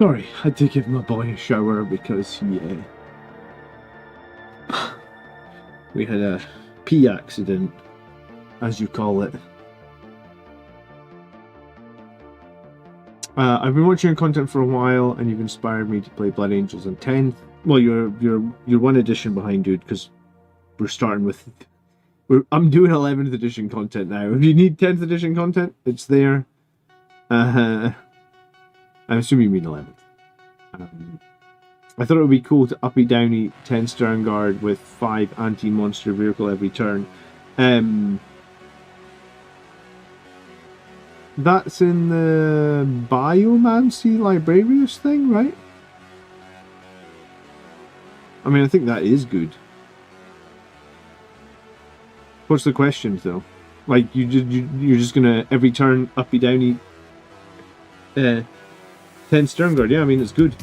Sorry, I had to give my boy a shower because he we had a pee accident, as you call it. I've been watching your content for a while, and you've inspired me to play Blood Angels on 10th. Well, you're one edition behind, dude, because we're starting with. I'm doing 11th edition content now. If you need 10th edition content, it's there. I'm assuming you mean 11th. I thought it would be cool to uppy downy 10 Stern Guard with 5 anti-monster vehicle every turn. That's in the Biomancy Librarius thing, right? I mean, I think that is good. What's the question, though? Like, you're just gonna every turn uppy downy 10 Stern Guard. Yeah, I mean, it's good.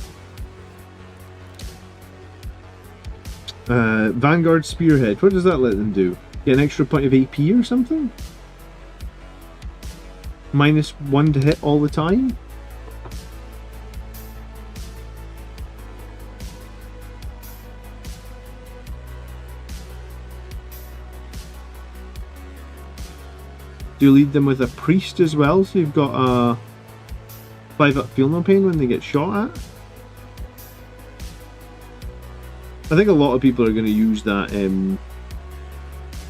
Vanguard Spearhead. What does that let them do? Get an extra point of AP or something? -1 to hit all the time? Do you lead them with a priest as well, so you've got a 5-up feel no pain when they get shot at? I think a lot of people are going to use that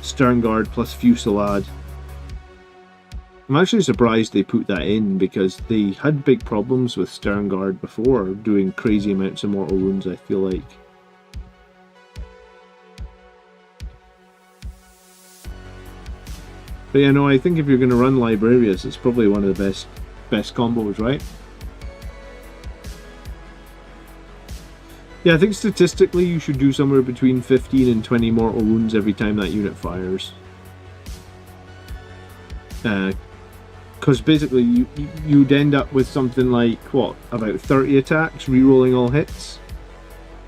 Stern Guard plus Fusillade. I'm actually surprised they put that in, because they had big problems with Stern Guard before, doing crazy amounts of mortal wounds, I feel like. But yeah, no, I think if you're going to run Librarius, it's probably one of the best combos, right? Yeah, I think statistically you should do somewhere between 15 and 20 mortal wounds every time that unit fires. Because basically you'd end up with something like, what, about 30 attacks, rerolling all hits?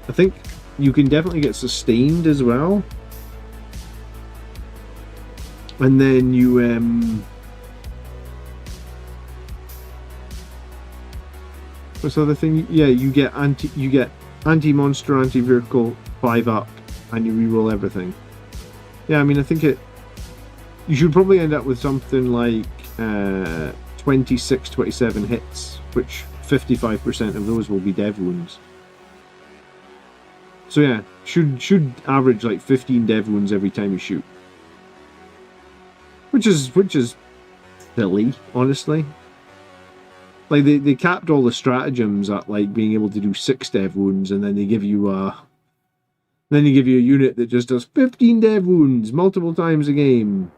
I think you can definitely get sustained as well. And then you, what's the other thing? Yeah, you get anti-monster, anti-vehicle 5-up, and you reroll everything. Yeah, I mean, I think you should probably end up with something like 26, 27 hits, which 55% of those will be dev wounds. So yeah, should average like 15 dev wounds every time you shoot. Which is silly, honestly. Like they capped all the stratagems at like being able to do 6 dev wounds, and then they give you a unit that just does 15 dev wounds multiple times a game.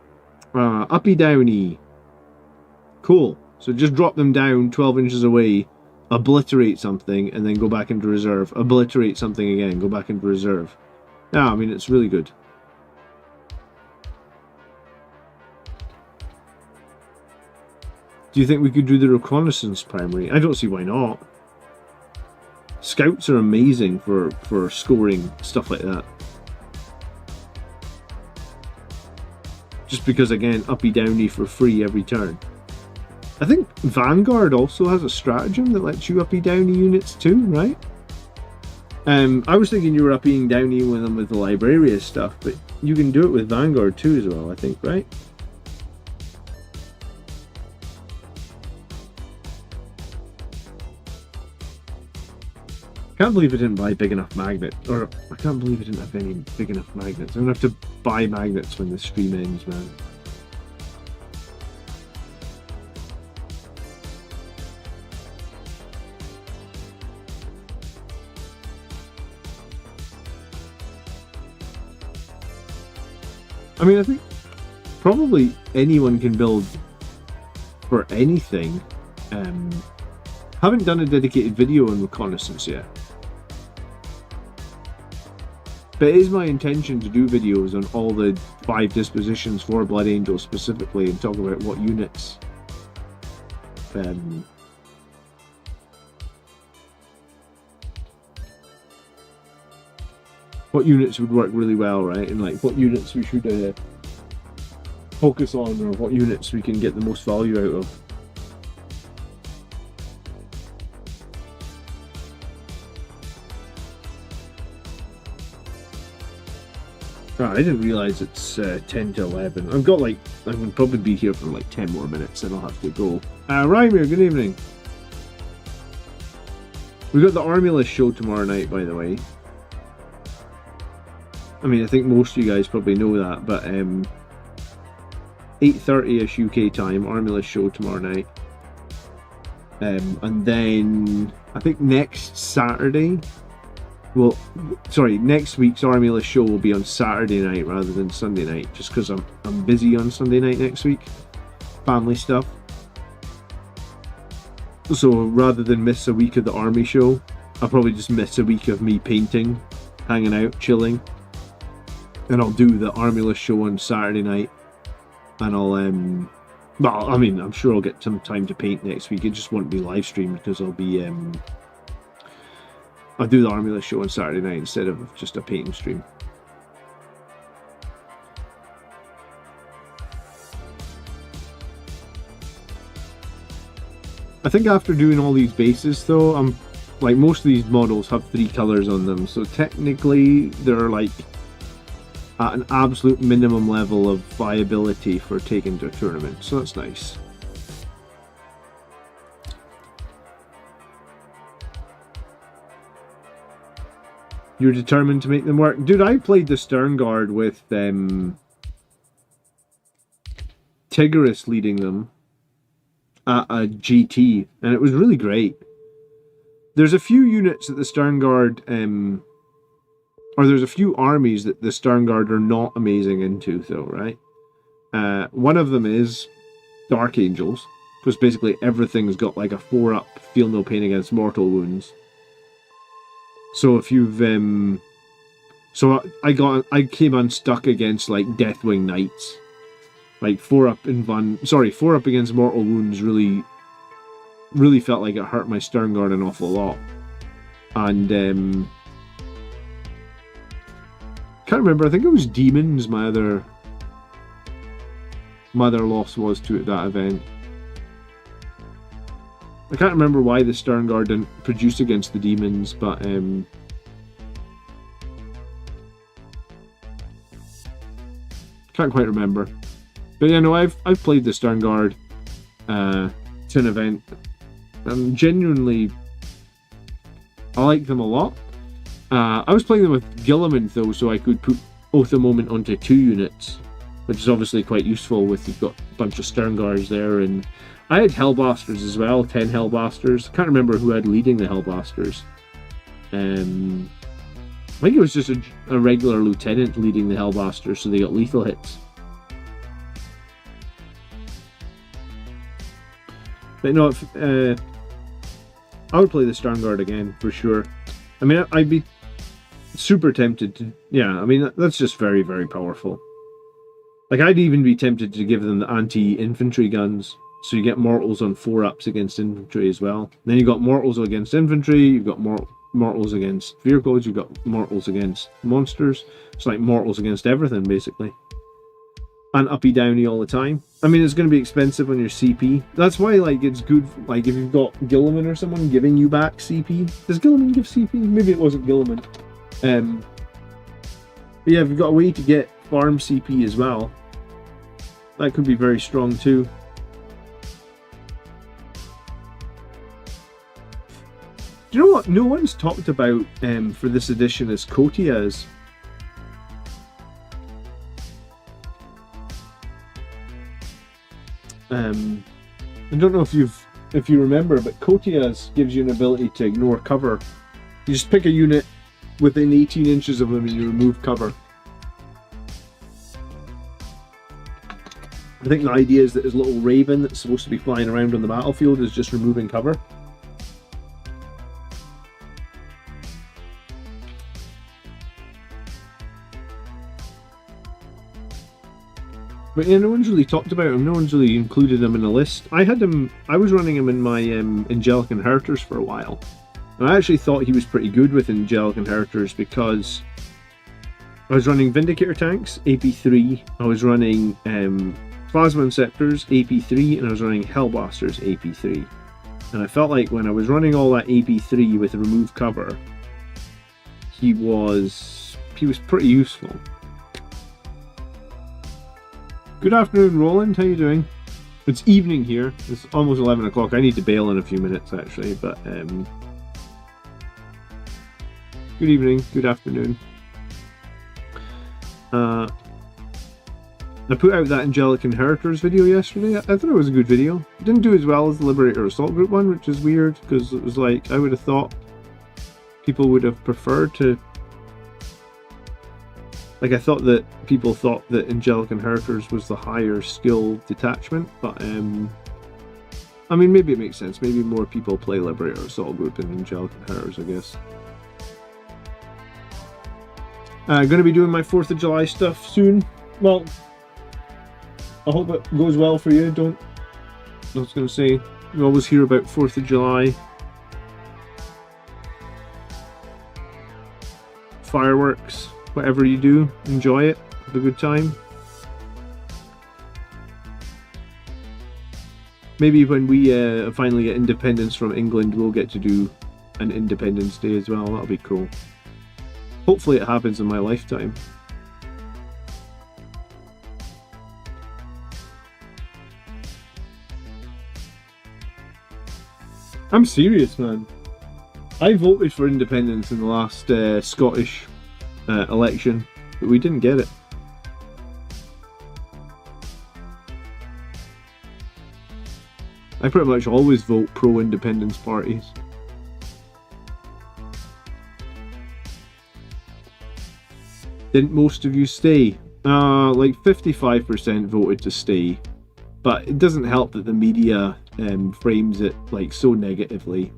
Uppy downy. Cool. So just drop them down 12 inches away, obliterate something, and then go back into reserve. Obliterate something again, go back into reserve. Yeah, I mean, it's really good. Do you think we could do the reconnaissance primary? I don't see why not. Scouts are amazing for scoring stuff like that. Just because, again, uppy downy for free every turn. I think Vanguard also has a stratagem that lets you uppy downy units too, right? I was thinking you were upping downy with them with the Librarius stuff, but you can do it with Vanguard too as well, I think, right? I can't believe I didn't buy big enough magnet, or I can't believe I didn't have any big enough magnets. I'm gonna have to buy magnets when the stream ends, man. I mean, I think probably anyone can build for anything. Haven't done a dedicated video on reconnaissance yet. But it is my intention to do videos on all the 5 dispositions for Blood Angels specifically, and talk about what units would work really well, right? And like what units we should focus on, or what units we can get the most value out of. Oh, I didn't realise it's 10 to 11. I've got like, I can probably be here for like 10 more minutes and I'll have to go. Rymir, good evening. We've got the Armulus show tomorrow night, by the way. I mean, I think most of you guys probably know that, but 8:30ish UK time, Armulus show tomorrow night. And then, I think next Saturday, well, sorry, next week's Armulus show will be on Saturday night rather than Sunday night, just because I'm busy on Sunday night next week. Family stuff. So rather than miss a week of the army show, I'll probably just miss a week of me painting, hanging out, chilling. And I'll do the Armulus show on Saturday night. And I'll, well, I mean, I'm sure I'll get some time to paint next week. It just won't be live streamed because I'll be, I'll do the Armulus show on Saturday night instead of just a painting stream. I think after doing all these bases though, I'm like, most of these models have 3 colors on them, so technically they're like at an absolute minimum level of viability for taking to a tournament, so that's nice. You're determined to make them work? Dude, I played the Stern Guard with Tigris leading them at a GT, and it was really great. There's a few units that the Stern Guard, or there's a few armies that the Stern Guard are not amazing into, though, right? One of them is Dark Angels, because basically everything's got like a 4-up, feel no pain against mortal wounds. So if you've, so I came unstuck against like Deathwing Knights. Like 4-up against mortal wounds really felt like it hurt my Stern Guard an awful lot. And can't remember, I think it was Demons my other loss was to at that event. I can't remember why the Stern Guard didn't produce against the Demons, but can't quite remember. But yeah, no, I've played the Stern Guard to an event, and genuinely I like them a lot. I was playing them with Gilliman though, so I could put Oath of Moment onto 2 units, which is obviously quite useful with, you've got a bunch of Stern Guards there, and I had Hellblasters as well, 10 Hellblasters. I can't remember who had leading the Hellblasters. I think it was just a regular lieutenant leading the Hellblasters, so they got lethal hits. But no, I would play the Stern Guard again, for sure. I mean, I'd be super tempted to, yeah, I mean, that's just very, very powerful. Like, I'd even be tempted to give them the anti-infantry guns, so you get mortals on 4-ups against infantry as well. Then you've got mortals against infantry, you've got mortals against vehicles, you've got mortals against monsters. It's like mortals against everything, basically. And uppy downy all the time. I mean, it's going to be expensive on your CP. That's why, like, it's good, like, if you've got Gilliman or someone giving you back CP. Does Gilliman give CP? Maybe it wasn't Gilliman. But yeah, if you've got a way to get farm CP as well, that could be very strong too. Do you know what no one's talked about for this edition is Kotias? I don't know if you remember, but Kotias gives you an ability to ignore cover. You just pick a unit within 18 inches of them and you remove cover. I think the idea is that his little raven that's supposed to be flying around on the battlefield is just removing cover. But yeah, no one's really talked about him, no one's really included him in a list. I was running him in my Angelic Inheritors for a while. And I actually thought he was pretty good with Angelic Inheritors because I was running Vindicator tanks, AP3, I was running Plasma Inceptors, AP3, and I was running Hellblasters, AP3. And I felt like when I was running all that AP3 with remove cover, he was pretty useful. Good afternoon, Roland. How you doing? It's evening here. It's almost 11 o'clock. I need to bail in a few minutes, actually, but good evening, good afternoon. I put out that Angelic Inheritors video yesterday. I thought it was a good video. It didn't do as well as the Liberator Assault Group one, which is weird, because it was like, I would have thought people would have preferred to... Like, I thought that people thought that Angelic Inheritors was the higher skill detachment, but, I mean, maybe it makes sense. Maybe more people play Liberator Assault Group than Angelic Inheritors, I guess. Going to be doing my 4th of July stuff soon. Well, I hope it goes well for you. I was going to say, you always hear about 4th of July. Fireworks. Whatever you do, enjoy it, have a good time. Maybe when we finally get independence from England, we'll get to do an Independence Day as well. That'll be cool. Hopefully it happens in my lifetime. I'm serious, man. I voted for independence in the last Scottish election, but we didn't get it. I pretty much always vote pro-independence parties. Didn't most of you stay? Like 55% voted to stay, but it doesn't help that the media frames it like so negatively.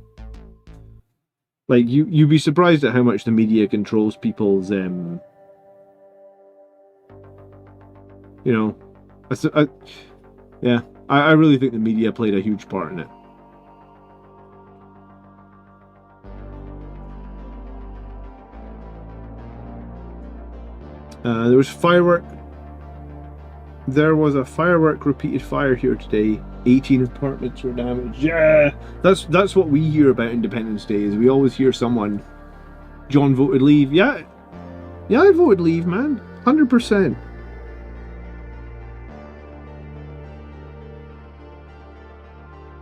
Like, you'd be surprised at how much the media controls people's, you know, yeah, I really think the media played a huge part in it. There was a firework repeated fire here today. 18 apartments were damaged. Yeah, that's what we hear about Independence Day. Is we always hear someone, John voted leave. Yeah, I voted leave, man. 100%.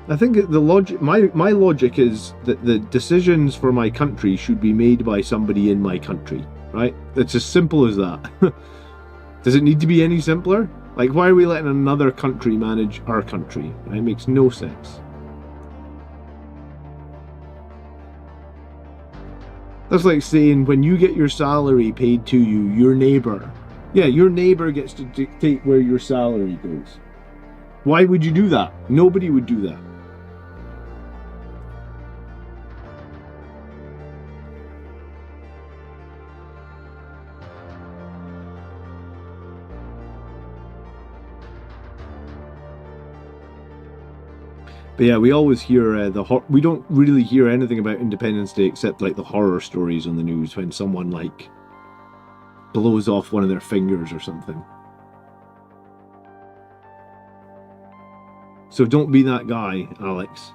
I think the logic, my logic is that the decisions for my country should be made by somebody in my country, right? It's as simple as that. Does it need to be any simpler? Like, why are we letting another country manage our country? It makes no sense. That's like saying when you get your salary paid to you, your neighbour. Yeah, your neighbour gets to dictate where your salary goes. Why would you do that? Nobody would do that. But yeah, we always hear we don't really hear anything about Independence Day except like the horror stories on the news when someone like blows off one of their fingers or something. So don't be that guy, Alex.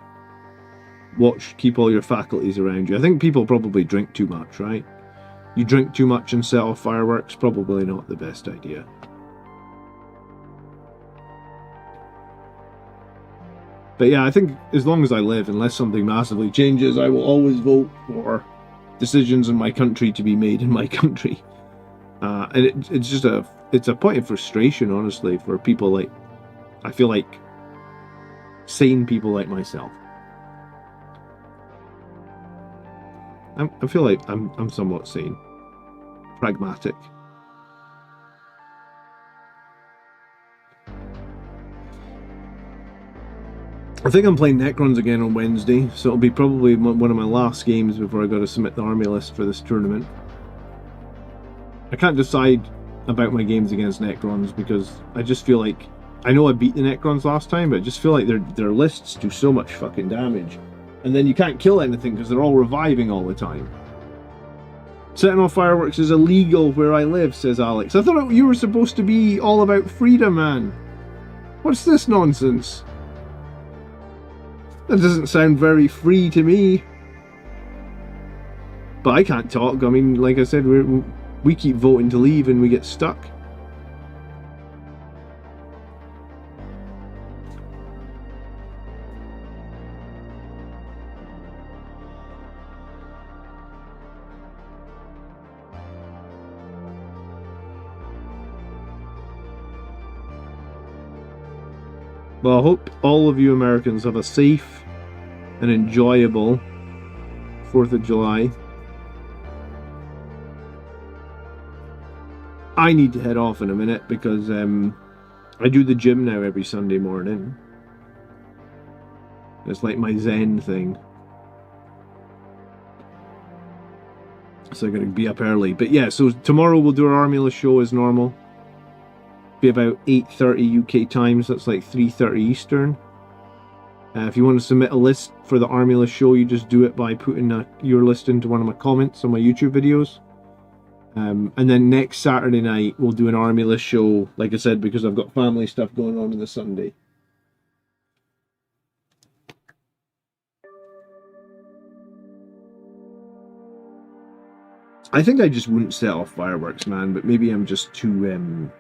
Keep all your faculties around you. I think people probably drink too much, right? You drink too much and set off fireworks, probably not the best idea. But yeah, I think as long as I live, unless something massively changes, I will always vote for decisions in my country to be made in my country. And it's just it's a point of frustration, honestly, for people like, I feel like, sane people like myself. I feel like I'm somewhat sane. Pragmatic. I think I'm playing Necrons again on Wednesday, so it'll be probably one of my last games before I got to submit the army list for this tournament. I can't decide about my games against Necrons because I just feel like, I know I beat the Necrons last time, but I just feel like their lists do so much fucking damage. And then you can't kill anything because they're all reviving all the time. Setting off fireworks is illegal where I live, says Alex. I thought you were supposed to be all about freedom, man. What's this nonsense? That doesn't sound very free to me. But I can't talk. I mean, like I said, we keep voting to leave and we get stuck. Well, I hope all of you Americans have a safe and enjoyable 4th of July. I need to head off in a minute because I do the gym now every Sunday morning. It's like my Zen thing. So I gotta be up early. But yeah, so tomorrow we'll do our Armulus show as normal. Be about 8:30 UK time, so that's like 3:30 Eastern. If you want to submit a list for the Armulus show, you just do it by putting your list into one of my comments on my YouTube videos. And then next Saturday night we'll do an Armulus show, like I said, because I've got family stuff going on the Sunday. I think I just wouldn't set off fireworks, man, but maybe I'm just too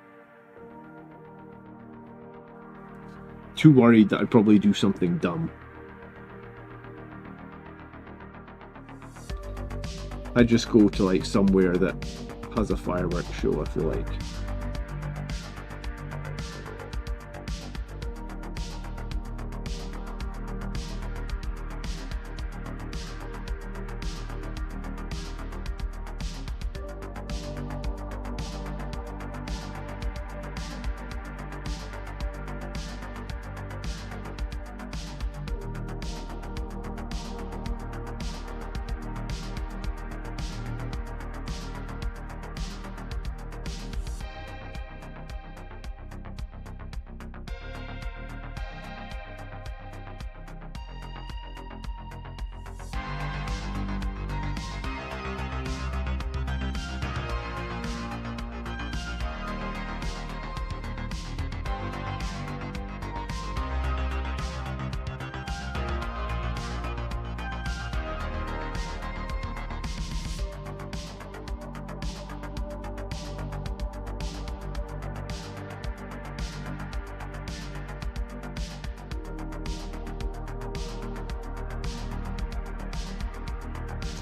worried that I'd probably do something dumb. I'd just go to like somewhere that has a fireworks show, I feel like.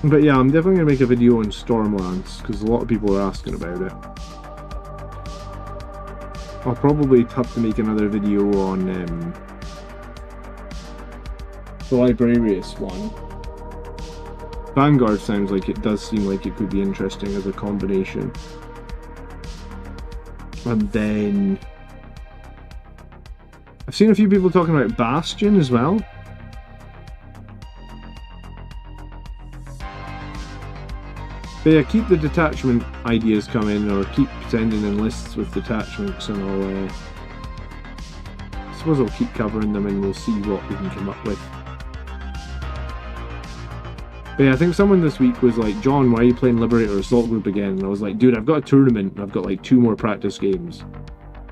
But yeah, I'm definitely going to make a video on Stormlands, because a lot of people are asking about it. I'll probably have to make another video on the Librarius one. Vanguard sounds like it does seem like it could be interesting as a combination. And then I've seen a few people talking about Bastion as well. But yeah, keep the detachment ideas coming, or keep sending in lists with detachments, and I suppose I'll keep covering them and we'll see what we can come up with. But yeah, I think someone this week was like, John, why are you playing Liberator Assault Group again? And I was like, dude, I've got a tournament and I've got like 2 more practice games.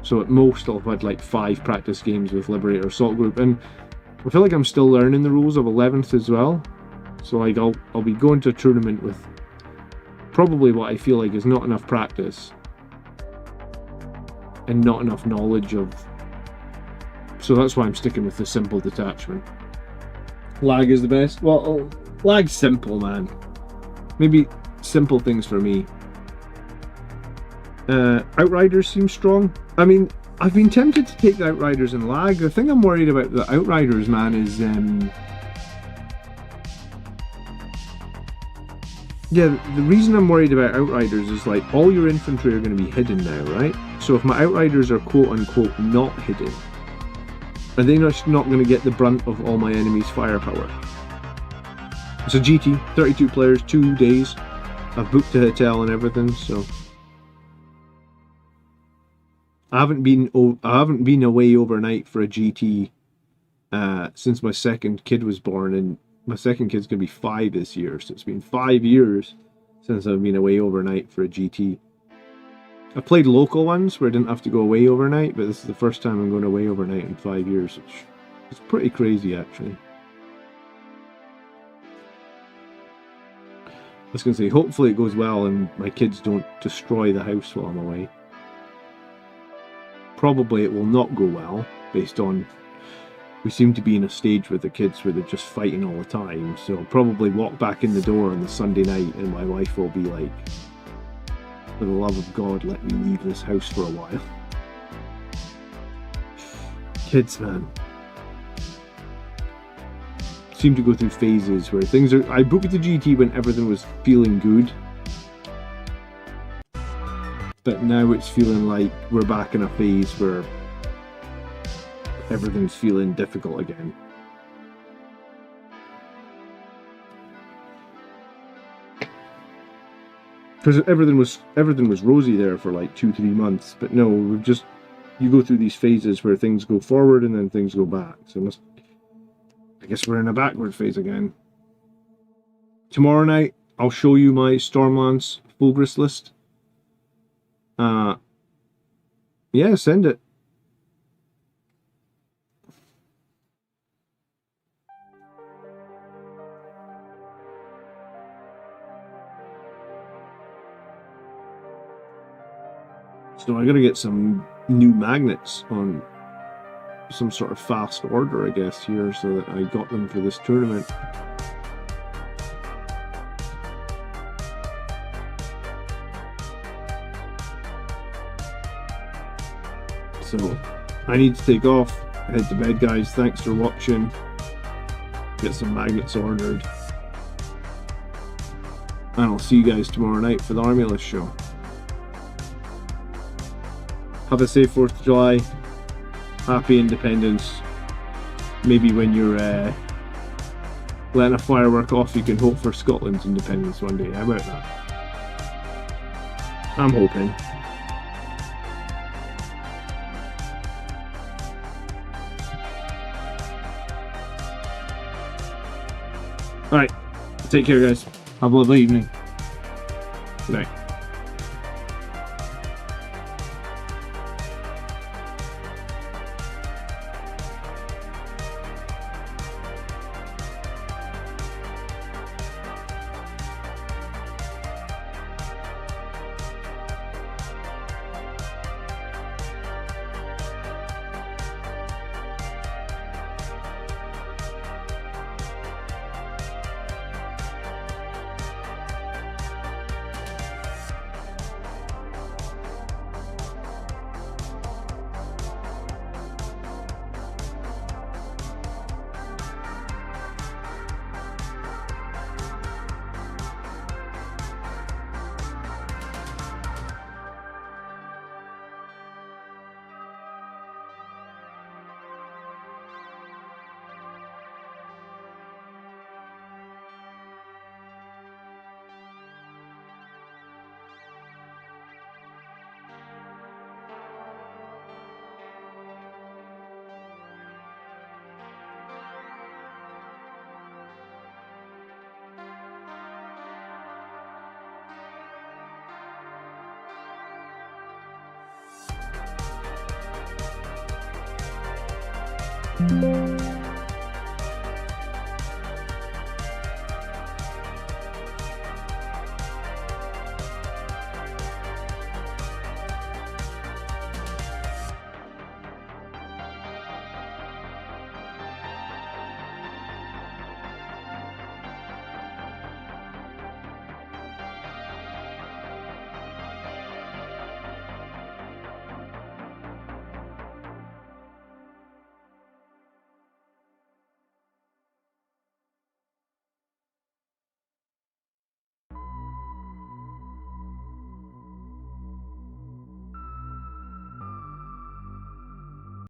So at most I'll have had like 5 practice games with Liberator Assault Group, and I feel like I'm still learning the rules of 11th as well. So like I'll be going to a tournament with probably what I feel like is not enough practice and not enough knowledge of, so that's why I'm sticking with the simple detachment. Lag is the best. Well, lag's simple, man. Maybe simple things for me. Outriders seem strong. I mean, I've been tempted to take the Outriders in lag. The thing I'm worried about the Outriders, man, is yeah, the reason I'm worried about Outriders is like all your infantry are going to be hidden now, right? So if my Outriders are quote-unquote not hidden, are they not going to get the brunt of all my enemies' firepower? It's a GT, 32 players, 2 days. I've booked a hotel and everything, so I haven't been away overnight for a GT since my second kid was born, and my second kid's going to be 5 this year, so it's been 5 years since I've been away overnight for a GT. I played local ones where I didn't have to go away overnight, but this is the first time I'm going away overnight in 5 years, which is pretty crazy, actually. I was going to say, hopefully it goes well and my kids don't destroy the house while I'm away. Probably it will not go well, based on we seem to be in a stage with the kids where they're just fighting all the time, so I'll probably walk back in the door on the Sunday night and my wife will be like, for the love of God, let me leave this house for a while. Kids, man. seem to go through phases where things are. I booked the GT when everything was feeling good, but now it's feeling like we're back in a phase where everything's feeling difficult again. Because everything was rosy there for like 2-3 months, but no, you go through these phases where things go forward and then things go back. So I guess we're in a backward phase again. Tomorrow night I'll show you my Stormlance Fulgris list. Yeah, send it. So I gotta get some new magnets on some sort of fast order, I guess, here, so that I got them for this tournament. So I need to take off, head to bed, guys. Thanks for watching. Get some magnets ordered. And I'll see you guys tomorrow night for the Army List show. Have a safe 4th of July. Happy Independence. Maybe when you're letting a firework off, you can hope for Scotland's independence one day. How about that? I'm hoping. Alright. Take care, guys. Have a lovely evening. Good night.